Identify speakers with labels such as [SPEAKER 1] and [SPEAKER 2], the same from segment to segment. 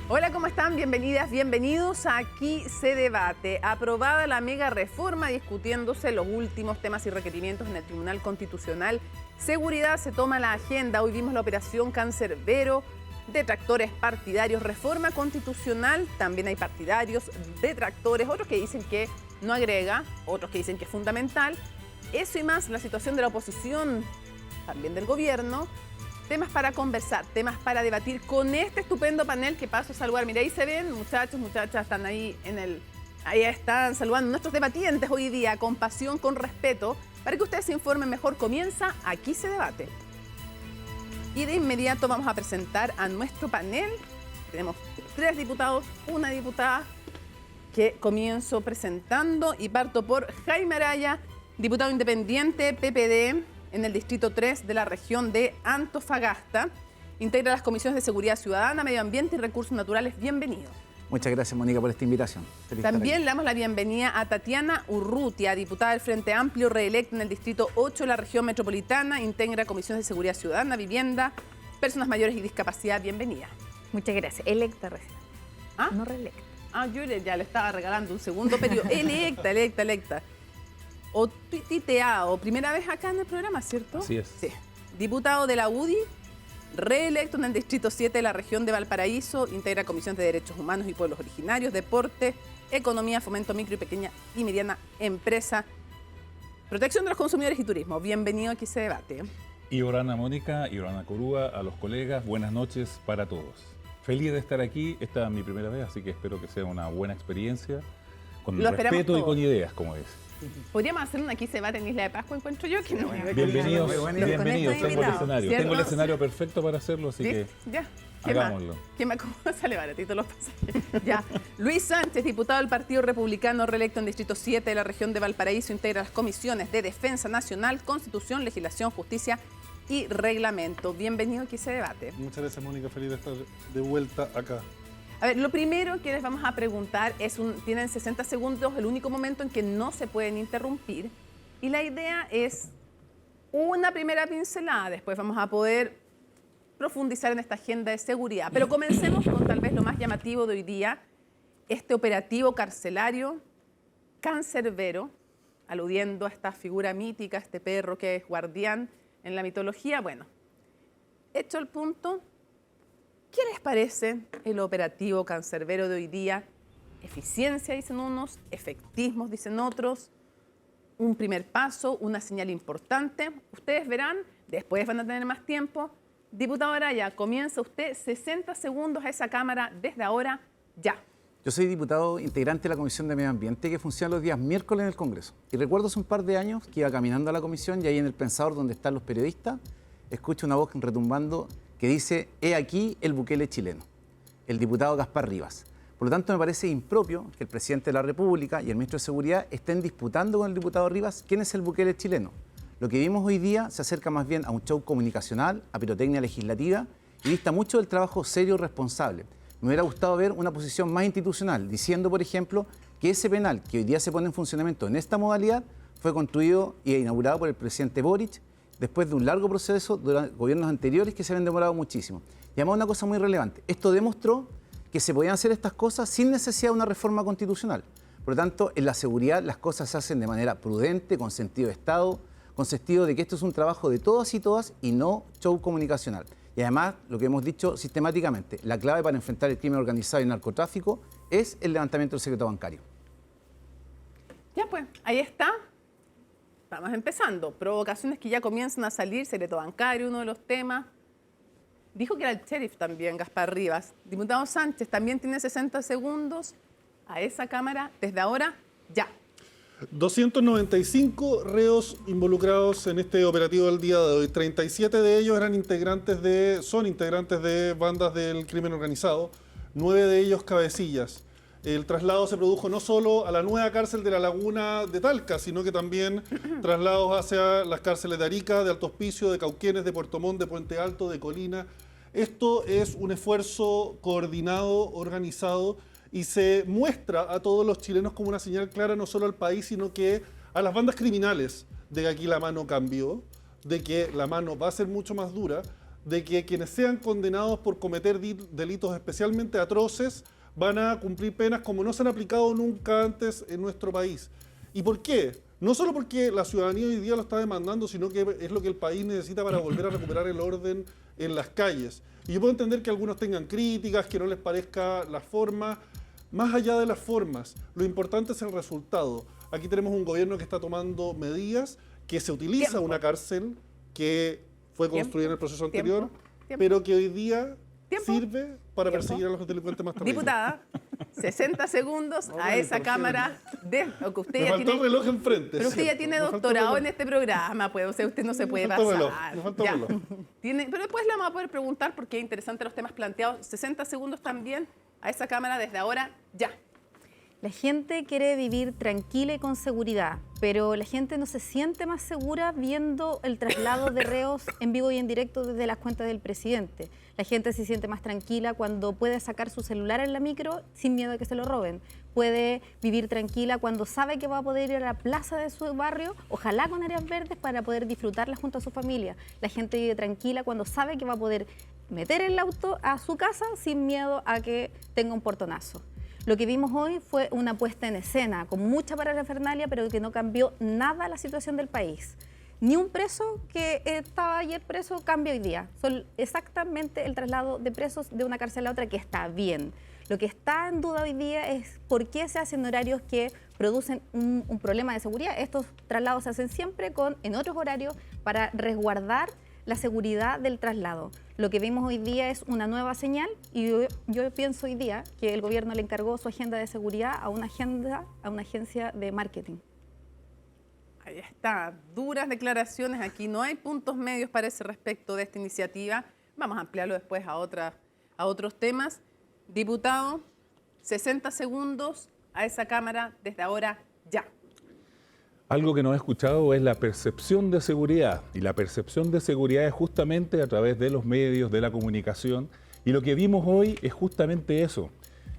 [SPEAKER 1] Hola, ¿cómo están? Bienvenidas, bienvenidos a Aquí se debate. Aprobada la mega reforma, discutiéndose los últimos temas y requerimientos en el Tribunal Constitucional. Seguridad se toma la agenda. Hoy vimos la operación Cancerbero, detractores partidarios, reforma constitucional. También hay partidarios, detractores, otros que dicen que no agrega, otros que dicen que es fundamental. Eso y más, la situación de la oposición, también del gobierno. Temas para conversar, temas para debatir con este estupendo panel que paso a saludar. Mira, ahí se ven, muchachos, muchachas, están ahí ahí están saludando a nuestros debatientes hoy día, con pasión, con respeto. Para que ustedes se informen mejor, comienza Aquí se debate. Y de inmediato vamos a presentar a nuestro panel. Tenemos 3 diputados, 1 diputada, que comienzo presentando y parto por Jaime Araya, diputado independiente, PPD, en el Distrito 3 de la región de Antofagasta. Integra las comisiones de Seguridad Ciudadana, Medio Ambiente y Recursos Naturales. Bienvenido.
[SPEAKER 2] Muchas gracias, Mónica, por esta invitación.
[SPEAKER 1] También le damos la bienvenida a Tatiana Urrutia, diputada del Frente Amplio, reelecta en el Distrito 8 de la región metropolitana. Integra comisiones de Seguridad Ciudadana, Vivienda, Personas Mayores y Discapacidad. Bienvenida.
[SPEAKER 3] Muchas gracias. Electa recién.
[SPEAKER 1] ¿Ah?
[SPEAKER 3] No reelecta.
[SPEAKER 1] Yo ya le estaba regalando un segundo periodo. Electa. O titeado, primera vez acá en el programa, ¿cierto?
[SPEAKER 4] Así es.
[SPEAKER 1] Sí. Diputado de la UDI, reelecto en el Distrito 7 de la región de Valparaíso, integra comisiones de Derechos Humanos y Pueblos Originarios, Deporte, Economía, Fomento Micro y Pequeña y Mediana Empresa, Protección de los Consumidores y Turismo. Bienvenido a Aquí se debate.
[SPEAKER 4] Iorana Mónica, Iorana Corúa, a los colegas, buenas noches para todos. Feliz de estar aquí, esta es mi primera vez, así que espero que sea una buena experiencia, con respeto y con ideas, como es.
[SPEAKER 1] Podríamos hacer un Aquí se debate en Isla de Pascua, encuentro yo, que no.
[SPEAKER 4] Bienvenidos,
[SPEAKER 1] bienvenidos,
[SPEAKER 4] tengo el escenario.
[SPEAKER 1] ¿Cierto?
[SPEAKER 4] Tengo el escenario perfecto para hacerlo, así que
[SPEAKER 1] ya.
[SPEAKER 4] hagámoslo.
[SPEAKER 1] ¿Cómo sale baratito los pasajes? Ya. Luis Sánchez, diputado del Partido Republicano, reelecto en Distrito 7 de la región de Valparaíso, integra las comisiones de Defensa Nacional, Constitución, Legislación, Justicia y Reglamento. Bienvenido a Aquí se debate.
[SPEAKER 5] Muchas gracias, Mónica. Feliz de estar de vuelta acá.
[SPEAKER 1] A ver, lo primero que les vamos a preguntar es, tienen 60 segundos, el único momento en que no se pueden interrumpir. Y la idea es una primera pincelada, después vamos a poder profundizar en esta agenda de seguridad. Pero comencemos con tal vez lo más llamativo de hoy día, este operativo carcelario Cancerbero, aludiendo a esta figura mítica, este perro que es guardián en la mitología. Bueno, hecho el punto, ¿qué les parece el operativo Cancerbero de hoy día? Eficiencia, dicen unos, efectismos, dicen otros. Un primer paso, una señal importante. Ustedes verán, después van a tener más tiempo. Diputado Araya, comienza usted 60 segundos a esa cámara desde ahora, ya.
[SPEAKER 2] Yo soy diputado integrante de la Comisión de Medio Ambiente que funciona los días miércoles en el Congreso. Y recuerdo hace un par de años que iba caminando a la comisión y ahí en el pensador donde están los periodistas, escucho una voz retumbando que dice: he aquí el Bukele chileno, el diputado Gaspar Rivas. Por lo tanto, me parece impropio que el presidente de la República y el ministro de Seguridad estén disputando con el diputado Rivas quién es el Bukele chileno. Lo que vimos hoy día se acerca más bien a un show comunicacional, a pirotecnia legislativa y dista mucho del trabajo serio y responsable. Me hubiera gustado ver una posición más institucional, diciendo, por ejemplo, que ese penal que hoy día se pone en funcionamiento en esta modalidad fue construido e inaugurado por el presidente Boric después de un largo proceso durante gobiernos anteriores que se habían demorado muchísimo. Y además una cosa muy relevante, esto demostró que se podían hacer estas cosas sin necesidad de una reforma constitucional. Por lo tanto, en la seguridad las cosas se hacen de manera prudente, con sentido de Estado, con sentido de que esto es un trabajo de todas y no show comunicacional. Y además, lo que hemos dicho sistemáticamente, la clave para enfrentar el crimen organizado y el narcotráfico es el levantamiento del secreto bancario.
[SPEAKER 1] Ya pues, ahí está. Vamos empezando. Provocaciones que ya comienzan a salir, secreto bancario, uno de los temas. Dijo que era el sheriff también, Gaspar Rivas. Diputado Sánchez, también tiene 60 segundos a esa cámara. Desde ahora, ya.
[SPEAKER 5] 295 reos involucrados en este operativo del día de hoy. 37 de ellos son integrantes de bandas del crimen organizado. 9 de ellos cabecillas. El traslado se produjo no solo a la nueva cárcel de la Laguna de Talca, sino que también traslados hacia las cárceles de Arica, de Alto Hospicio, de Cauquenes, de Puerto Montt, de Puente Alto, de Colina. Esto es un esfuerzo coordinado, organizado, y se muestra a todos los chilenos como una señal clara no solo al país, sino que a las bandas criminales de que aquí la mano cambió, de que la mano va a ser mucho más dura, de que quienes sean condenados por cometer delitos especialmente atroces van a cumplir penas como no se han aplicado nunca antes en nuestro país. ¿Y por qué? No solo porque la ciudadanía hoy día lo está demandando, sino que es lo que el país necesita para volver a recuperar el orden en las calles. Y yo puedo entender que algunos tengan críticas, que no les parezca la forma. Más allá de las formas, lo importante es el resultado. Aquí tenemos un gobierno que está tomando medidas, que se utiliza una cárcel que fue construida en el proceso anterior, pero que hoy día sirve para perseguir a los delincuentes más terribles.
[SPEAKER 1] Diputada, 60 segundos a esa cámara. Que usted
[SPEAKER 5] me
[SPEAKER 1] ya
[SPEAKER 5] faltó
[SPEAKER 1] tiene,
[SPEAKER 5] el reloj enfrente.
[SPEAKER 1] pero usted ya tiene doctorado en este programa, pues, o sea, usted no se puede pasar.
[SPEAKER 5] Me faltó el reloj.
[SPEAKER 1] Pero después le vamos a poder preguntar porque es interesante los temas planteados. 60 segundos también a esa cámara desde ahora, ya.
[SPEAKER 3] La gente quiere vivir tranquila y con seguridad, pero la gente no se siente más segura viendo el traslado de reos en vivo y en directo desde las cuentas del presidente. La gente se siente más tranquila cuando puede sacar su celular en la micro sin miedo a que se lo roben. Puede vivir tranquila cuando sabe que va a poder ir a la plaza de su barrio, ojalá con áreas verdes, para poder disfrutarla junto a su familia. La gente vive tranquila cuando sabe que va a poder meter el auto a su casa sin miedo a que tenga un portonazo. Lo que vimos hoy fue una puesta en escena con mucha parafernalia, pero que no cambió nada la situación del país. Ni un preso que estaba ayer preso cambia hoy día. Son exactamente el traslado de presos de una cárcel a otra, que está bien. Lo que está en duda hoy día es por qué se hacen horarios que producen un problema de seguridad. Estos traslados se hacen siempre en otros horarios para resguardar la seguridad del traslado. Lo que vimos hoy día es una nueva señal y yo pienso hoy día que el gobierno le encargó su agenda de seguridad a una agencia de marketing.
[SPEAKER 1] Ahí está, duras declaraciones. Aquí no hay puntos medios para ese respecto de esta iniciativa. Vamos a ampliarlo después a otros temas. Diputado, 60 segundos a esa cámara desde ahora ya.
[SPEAKER 4] Algo que no he escuchado es la percepción de seguridad. Y la percepción de seguridad es justamente a través de los medios, de la comunicación. Y lo que vimos hoy es justamente eso.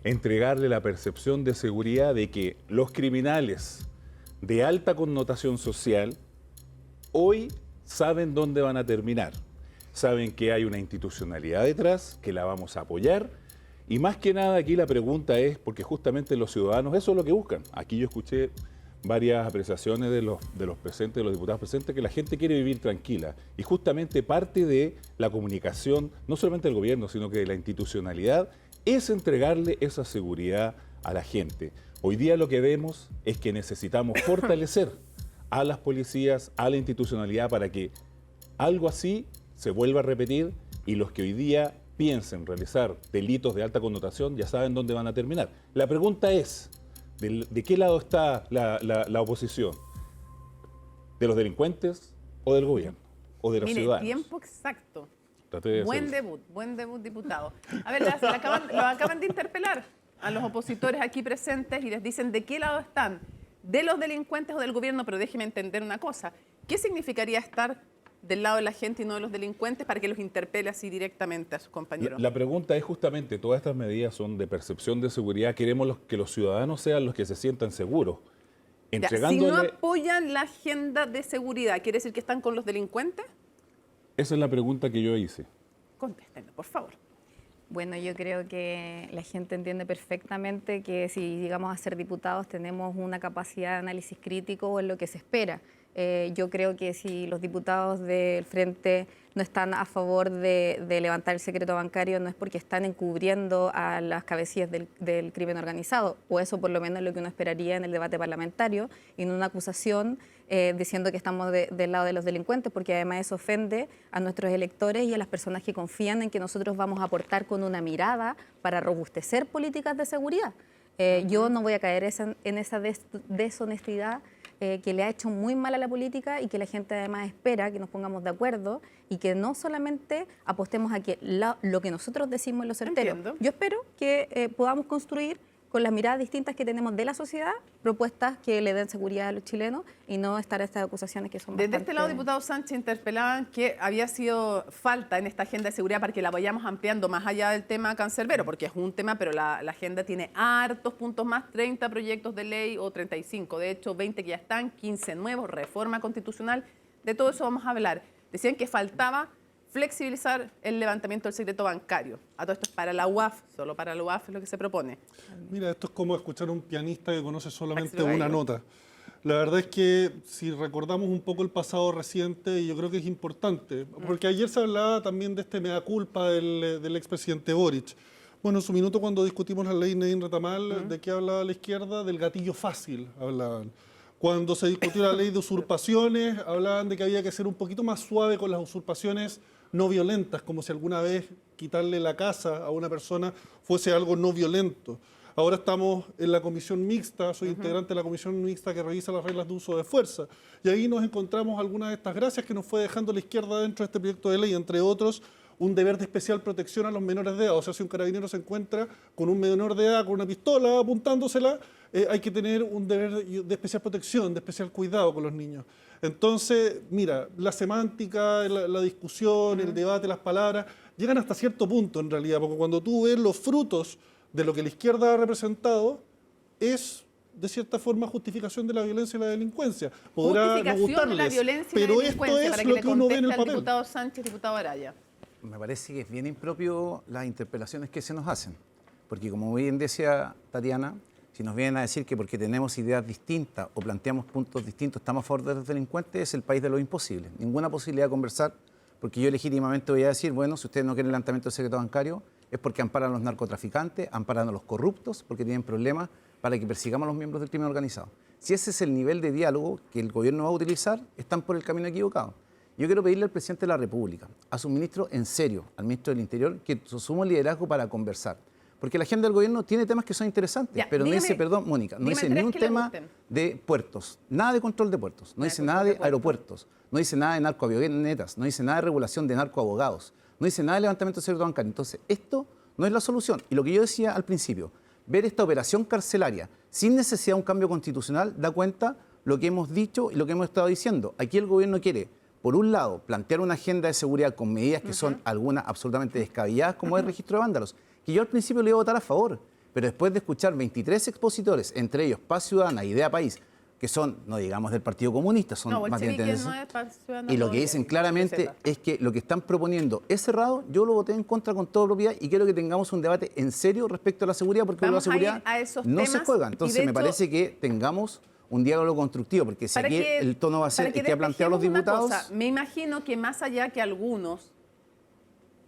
[SPEAKER 4] Entregarle la percepción de seguridad de que los criminales de alta connotación social hoy saben dónde van a terminar. Saben que hay una institucionalidad detrás, que la vamos a apoyar. Y más que nada aquí la pregunta es, porque justamente los ciudadanos eso es lo que buscan. Aquí yo escuché varias apreciaciones de los presentes, de los diputados presentes, que la gente quiere vivir tranquila. Y justamente parte de la comunicación, no solamente del gobierno, sino que de la institucionalidad, es entregarle esa seguridad a la gente. Hoy día lo que vemos es que necesitamos fortalecer a las policías, a la institucionalidad, para que algo así se vuelva a repetir y los que hoy día piensen realizar delitos de alta connotación ya saben dónde van a terminar. La pregunta es, ¿de qué lado está la oposición? ¿De los delincuentes o del gobierno? ¿O de los ciudadanos?
[SPEAKER 1] Tiempo exacto.
[SPEAKER 4] Buen
[SPEAKER 1] debut, diputado. A ver, lo acaban de interpelar a los opositores aquí presentes y les dicen de qué lado están, de los delincuentes o del gobierno, pero déjeme entender una cosa. ¿Qué significaría estar del lado de la gente y no de los delincuentes para que los interpele así directamente a sus compañeros?
[SPEAKER 4] La pregunta es justamente, todas estas medidas son de percepción de seguridad. Queremos que los ciudadanos sean los que se sientan seguros.
[SPEAKER 1] Si no apoyan la agenda de seguridad, ¿quiere decir que están con los delincuentes?
[SPEAKER 4] Esa es la pregunta que yo hice.
[SPEAKER 1] Contéstenme, por favor.
[SPEAKER 3] Bueno, yo creo que la gente entiende perfectamente que si llegamos a ser diputados tenemos una capacidad de análisis crítico en lo que se espera. Yo creo que si los diputados del Frente no están a favor de levantar el secreto bancario no es porque están encubriendo a las cabecillas del crimen organizado, o eso por lo menos es lo que uno esperaría en el debate parlamentario, y no una acusación diciendo que estamos del lado de los delincuentes, porque además eso ofende a nuestros electores y a las personas que confían en que nosotros vamos a aportar con una mirada para robustecer políticas de seguridad. Yo no voy a caer en esa deshonestidad que le ha hecho muy mal a la política y que la gente además espera que nos pongamos de acuerdo y que no solamente apostemos a que lo que nosotros decimos es lo certero.
[SPEAKER 1] Entiendo.
[SPEAKER 3] Yo espero que podamos construir con las miradas distintas que tenemos de la sociedad propuestas que le den seguridad a los chilenos y no estar estas acusaciones que son
[SPEAKER 1] Desde
[SPEAKER 3] bastante...
[SPEAKER 1] este lado, diputado Sánchez, interpelaban que había sido falta en esta agenda de seguridad para que la vayamos ampliando más allá del tema cancerbero, porque es un tema, pero la agenda tiene hartos puntos más, 30 proyectos de ley o 35, de hecho 20 que ya están, 15 nuevos, reforma constitucional, de todo eso vamos a hablar. Decían que faltaba flexibilizar el levantamiento del secreto bancario. A todo esto es para la UAF, solo para la UAF es lo que se propone.
[SPEAKER 5] Mira, esto es como escuchar a un pianista que conoce solamente
[SPEAKER 1] Axel
[SPEAKER 5] una
[SPEAKER 1] Gallo.
[SPEAKER 5] nota. La verdad es que si recordamos un poco el pasado reciente, yo creo que es importante, porque ayer se hablaba también de este mea culpa del expresidente Boric. Bueno, en su minuto cuando discutimos la ley Nadine Retamal, ¿de qué hablaba la izquierda? Del gatillo fácil hablaban. Cuando se discutió la ley de usurpaciones, hablaban de que había que ser un poquito más suave con las usurpaciones no violentas, como si alguna vez quitarle la casa a una persona fuese algo no violento. Ahora estamos en la comisión mixta, soy integrante de la comisión mixta que revisa las reglas de uso de fuerza. Y ahí nos encontramos algunas de estas gracias que nos fue dejando la izquierda dentro de este proyecto de ley, entre otros, un deber de especial protección a los menores de edad. O sea, si un carabinero se encuentra con un menor de edad con una pistola apuntándosela, hay que tener un deber de especial protección, de especial cuidado con los niños. Entonces, mira, la semántica, la discusión, el debate, las palabras, llegan hasta cierto punto en realidad, porque cuando tú ves los frutos de lo que la izquierda ha representado, es de cierta forma justificación de la violencia y la delincuencia. Podrá no
[SPEAKER 1] Justificación de la
[SPEAKER 5] gustarles,
[SPEAKER 1] violencia y la
[SPEAKER 5] pero esto
[SPEAKER 1] delincuencia,
[SPEAKER 5] es
[SPEAKER 1] para que
[SPEAKER 5] lo
[SPEAKER 1] le
[SPEAKER 5] que uno ve en
[SPEAKER 1] conteste
[SPEAKER 5] el
[SPEAKER 1] al
[SPEAKER 5] papel.
[SPEAKER 1] diputado Sánchez, diputado Araya.
[SPEAKER 2] Me parece que es bien impropio las interpelaciones que se nos hacen, porque como bien decía Tatiana, si nos vienen a decir que porque tenemos ideas distintas o planteamos puntos distintos estamos a favor de los delincuentes, es el país de lo imposible. Ninguna posibilidad de conversar, porque yo legítimamente voy a decir, bueno, si ustedes no quieren el levantamiento del secreto bancario, es porque amparan a los narcotraficantes, amparan a los corruptos, porque tienen problemas para que persigamos a los miembros del crimen organizado. Si ese es el nivel de diálogo que el gobierno va a utilizar, están por el camino equivocado. Yo quiero pedirle al presidente de la República, a su ministro en serio, al ministro del Interior, que asuma el liderazgo para conversar. Porque la agenda del gobierno tiene temas que son interesantes,
[SPEAKER 1] Ya,
[SPEAKER 2] pero no
[SPEAKER 1] dígame-
[SPEAKER 2] dice, perdón, Mónica, no
[SPEAKER 1] dígame
[SPEAKER 2] dice
[SPEAKER 1] tres
[SPEAKER 2] ni un
[SPEAKER 1] que le
[SPEAKER 2] tema
[SPEAKER 1] gusten.
[SPEAKER 2] de puertos, nada de control de puertos, no dice nada de aeropuertos, no dice nada de narcoavionetas, no dice nada de regulación de narcoabogados, no dice nada de levantamiento del secreto bancario. Entonces, esto no es la solución. Y lo que yo decía al principio, ver esta operación carcelaria sin necesidad de un cambio constitucional da cuenta lo que hemos dicho y lo que hemos estado diciendo. Aquí el gobierno quiere, por un lado, plantear una agenda de seguridad con medidas que son algunas absolutamente descabelladas, como el registro de vándalos, que yo al principio le iba a votar a favor, pero después de escuchar 23 expositores, entre ellos Paz Ciudadana, Idea País, que son, no digamos del Partido Comunista, son
[SPEAKER 1] No,
[SPEAKER 2] más bien
[SPEAKER 1] bolchevique
[SPEAKER 2] tendencias,
[SPEAKER 1] no es para ciudadanos,
[SPEAKER 2] y lo que dicen claramente es que lo que están proponiendo es cerrado. Yo lo voté en contra con toda propiedad y quiero que tengamos un debate en serio respecto a la seguridad, porque
[SPEAKER 1] Vamos
[SPEAKER 2] la
[SPEAKER 1] a ir
[SPEAKER 2] seguridad
[SPEAKER 1] a esos
[SPEAKER 2] no se
[SPEAKER 1] temas,
[SPEAKER 2] juega.
[SPEAKER 1] y
[SPEAKER 2] Entonces
[SPEAKER 1] de
[SPEAKER 2] me
[SPEAKER 1] hecho,
[SPEAKER 2] parece que tengamos un diálogo constructivo, porque si
[SPEAKER 1] Para
[SPEAKER 2] aquí
[SPEAKER 1] que-
[SPEAKER 2] el tono va a ser
[SPEAKER 1] para
[SPEAKER 2] el que ha planteado los
[SPEAKER 1] despejemos una
[SPEAKER 2] diputados.
[SPEAKER 1] cosa, me imagino que más allá que algunos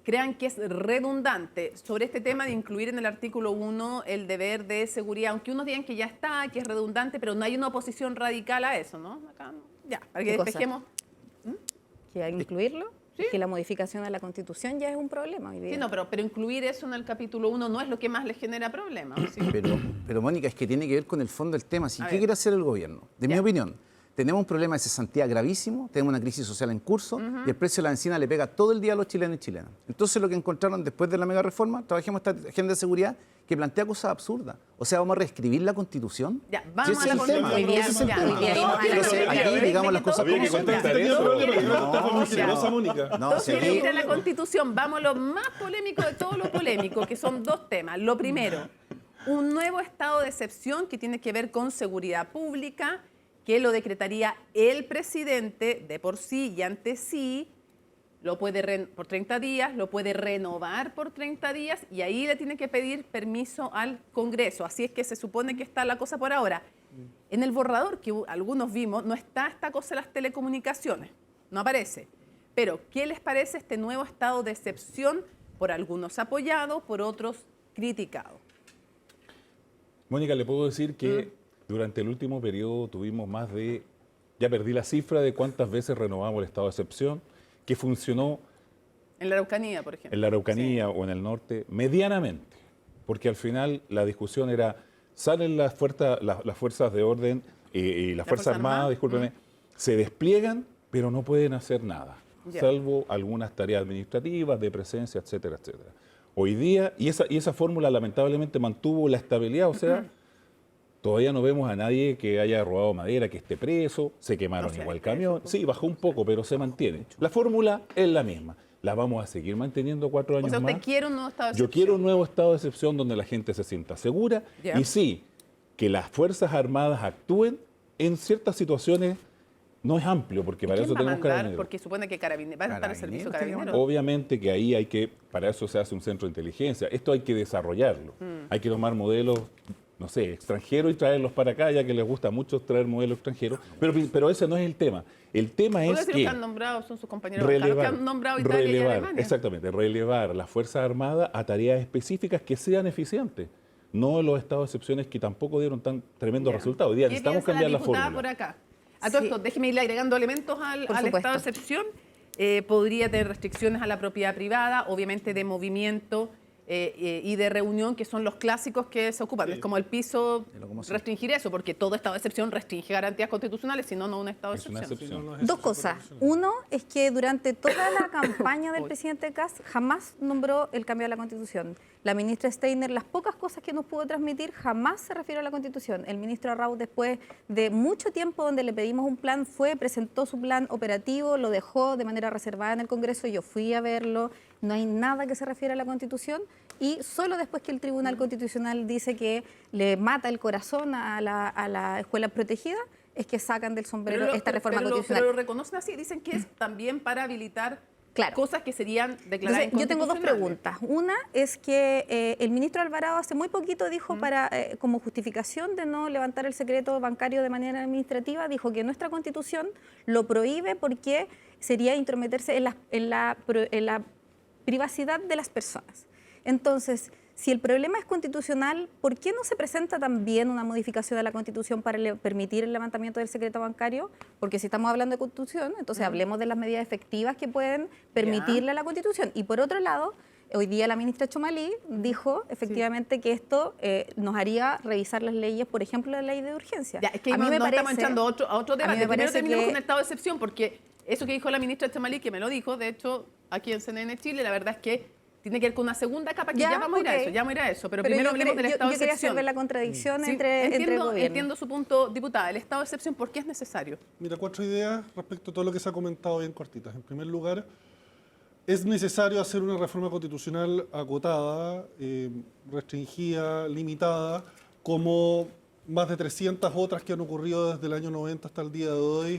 [SPEAKER 1] crean que es redundante sobre este tema de incluir en el artículo 1 el deber de seguridad, aunque unos digan que ya está, que es redundante, pero no hay una oposición radical a eso, ¿no? Acá, ya, para que
[SPEAKER 3] ¿Qué cosa?
[SPEAKER 1] despejemos.
[SPEAKER 3] Que hay que incluirlo, que la modificación de la Constitución ya es un problema hoy día.
[SPEAKER 1] Sí, no, pero incluir eso en el capítulo 1 no es lo que más les genera problemas. ¿sí?
[SPEAKER 2] Pero Mónica, es que tiene que ver con el fondo del tema. ¿Sí?
[SPEAKER 1] A
[SPEAKER 2] ¿Qué
[SPEAKER 1] ver.
[SPEAKER 2] quiere hacer el gobierno? De mi
[SPEAKER 1] Ya.
[SPEAKER 2] opinión, tenemos un problema de cesantía gravísimo, tenemos una crisis social en curso y el precio de la benzina le pega todo el día a los chilenos y chilenas. Entonces lo que encontraron después de la mega reforma, trabajemos esta agenda de seguridad que plantea cosas absurdas. O sea, vamos a reescribir la Constitución.
[SPEAKER 1] Ya, vamos
[SPEAKER 2] Si ese
[SPEAKER 1] a la
[SPEAKER 2] es el tema.
[SPEAKER 1] Constitución.
[SPEAKER 3] Hoy día-
[SPEAKER 2] Ese es el
[SPEAKER 3] ya,
[SPEAKER 2] tema.
[SPEAKER 3] hoy día vimos a la
[SPEAKER 2] Entonces,
[SPEAKER 3] Constitución.
[SPEAKER 2] aquí digamos las cosas
[SPEAKER 4] Había
[SPEAKER 2] como
[SPEAKER 4] que
[SPEAKER 2] son.
[SPEAKER 4] contestar
[SPEAKER 5] Tenía
[SPEAKER 4] eso.
[SPEAKER 5] problema, que no está muy
[SPEAKER 1] No,
[SPEAKER 5] generosa, Mónica.
[SPEAKER 2] No,
[SPEAKER 1] Dos
[SPEAKER 2] si
[SPEAKER 1] quieren
[SPEAKER 2] aquí-
[SPEAKER 1] ir a la Constitución. Vamos a lo más polémico de todo lo polémico, que son dos temas. Lo primero, un nuevo estado de excepción que tiene que ver con seguridad pública, que lo decretaría el presidente de por sí y ante sí, lo puede por 30 días, lo puede renovar por 30 días y ahí le tiene que pedir permiso al Congreso. Así es que se supone que está la cosa por ahora. En el borrador que algunos vimos no está esta cosa de las telecomunicaciones, no aparece. Pero, ¿qué les parece este nuevo estado de excepción? Por algunos apoyado, por otros criticado.
[SPEAKER 4] Mónica, le puedo decir que durante el último periodo tuvimos más de, ya perdí la cifra de cuántas veces renovamos el estado de excepción, que funcionó
[SPEAKER 1] En la Araucanía, por ejemplo.
[SPEAKER 4] en la Araucanía o en el norte medianamente, porque al final la discusión era, salen las fuerzas de orden y las Fuerzas Armadas, discúlpeme, se despliegan, pero no pueden hacer nada,
[SPEAKER 1] Ya.
[SPEAKER 4] salvo algunas tareas administrativas, de presencia, etcétera, etcétera. Hoy día, y esa fórmula lamentablemente mantuvo la estabilidad, o sea, todavía no vemos a nadie que haya robado madera, que esté preso, se quemaron
[SPEAKER 1] O sea,
[SPEAKER 4] igual
[SPEAKER 1] eso,
[SPEAKER 4] camión, sí, bajó un poco, pero se mantiene. La fórmula es la misma, la vamos a seguir manteniendo 4 años
[SPEAKER 1] O sea, usted
[SPEAKER 4] más.
[SPEAKER 1] quiere un nuevo estado de
[SPEAKER 4] Yo
[SPEAKER 1] excepción.
[SPEAKER 4] quiero un nuevo estado de excepción donde la gente se sienta segura
[SPEAKER 1] Ya.
[SPEAKER 4] y sí, que las Fuerzas Armadas actúen en ciertas situaciones No es amplio, porque para eso
[SPEAKER 1] ¿Quién va a
[SPEAKER 4] tenemos
[SPEAKER 1] mandar?
[SPEAKER 4] carabineros.
[SPEAKER 1] Porque supone que va a estar el servicio
[SPEAKER 2] Carabineros,
[SPEAKER 1] carabinero.
[SPEAKER 4] Obviamente que ahí para eso se hace un centro de inteligencia. Esto hay que desarrollarlo. Hay que tomar modelos, no sé, extranjeros y traerlos para acá, ya que les gusta mucho traer modelos extranjeros. Pero ese no es el tema. El tema
[SPEAKER 1] Porque
[SPEAKER 4] es
[SPEAKER 1] si los
[SPEAKER 4] que
[SPEAKER 1] que han nombrado son sus compañeros los que han nombrado Italia y Alemania.
[SPEAKER 4] exactamente, relevar las Fuerzas Armadas a tareas específicas que sean eficientes. No los estados de excepciones que tampoco dieron tan tremendos resultados. Hoy día
[SPEAKER 1] ¿Qué
[SPEAKER 4] necesitamos
[SPEAKER 1] piensa
[SPEAKER 4] cambiar la
[SPEAKER 1] diputada
[SPEAKER 4] fórmula.
[SPEAKER 1] por acá? A todo
[SPEAKER 3] Sí.
[SPEAKER 1] esto, déjeme ir agregando elementos al
[SPEAKER 3] supuesto.
[SPEAKER 1] estado de excepción. Podría tener restricciones a la propiedad privada, obviamente de movimiento y de reunión, que son los clásicos que se ocupan. Es como el piso restringir eso, porque todo estado de excepción restringe garantías constitucionales, si no, no un estado de
[SPEAKER 4] Es una
[SPEAKER 1] excepción.
[SPEAKER 4] excepción.
[SPEAKER 3] Dos cosas. Uno es que durante toda la campaña del presidente Kast jamás nombró el cambio de la Constitución. La ministra Steiner, las pocas cosas que nos pudo transmitir, jamás se refirió a la Constitución. El ministro Arrau, después de mucho tiempo donde le pedimos un plan, presentó su plan operativo, lo dejó de manera reservada en el Congreso, yo fui a verlo, no hay nada que se refiera a la Constitución, y solo después que el Tribunal Constitucional dice que le mata el corazón a la escuela protegida, es que sacan del sombrero esta reforma constitucional.
[SPEAKER 1] Pero lo reconocen así, dicen que es también para habilitar
[SPEAKER 3] Claro.
[SPEAKER 1] cosas que serían declaradas
[SPEAKER 3] Entonces, yo tengo dos
[SPEAKER 1] inconstitucionales.
[SPEAKER 3] preguntas. Una es que el ministro Alvarado hace muy poquito dijo como justificación de no levantar el secreto bancario de manera administrativa, dijo que nuestra Constitución lo prohíbe porque sería intrometerse en la privacidad de las personas. Entonces, si el problema es constitucional, ¿por qué no se presenta también una modificación de la Constitución para permitir el levantamiento del secreto bancario? Porque si estamos hablando de Constitución, entonces hablemos de las medidas efectivas que pueden permitirle a la Constitución. Y por otro lado, hoy día la ministra Chomalí dijo efectivamente que esto nos haría revisar las leyes, por ejemplo, la ley de urgencia.
[SPEAKER 1] Ya, es que
[SPEAKER 3] A mí me
[SPEAKER 1] estamos
[SPEAKER 3] parece-
[SPEAKER 1] echando a otro
[SPEAKER 3] a mí
[SPEAKER 1] debate.
[SPEAKER 3] me
[SPEAKER 1] Primero
[SPEAKER 3] parece
[SPEAKER 1] terminemos
[SPEAKER 3] que-
[SPEAKER 1] con el estado de excepción, porque eso que dijo la ministra Chamalí, que me lo dijo, de hecho, aquí en CNN Chile, la verdad es que tiene que ver con una segunda capa que ya vamos a ir a
[SPEAKER 3] ok.
[SPEAKER 1] eso, ya vamos a ir a eso. Pero
[SPEAKER 3] Pero
[SPEAKER 1] primero
[SPEAKER 3] yo
[SPEAKER 1] hablemos del estado de
[SPEAKER 3] quería
[SPEAKER 1] excepción.
[SPEAKER 3] hacer ver la contradicción
[SPEAKER 1] Sí,
[SPEAKER 3] entre el gobierno.
[SPEAKER 1] entiendo su punto, diputada. El estado de excepción, ¿por qué es necesario?
[SPEAKER 5] Mira, 4 ideas respecto a todo lo que se ha comentado bien cortitas. En primer lugar, es necesario hacer una reforma constitucional acotada, restringida, limitada, como más de 300 otras que han ocurrido desde el año 90 hasta el día de hoy,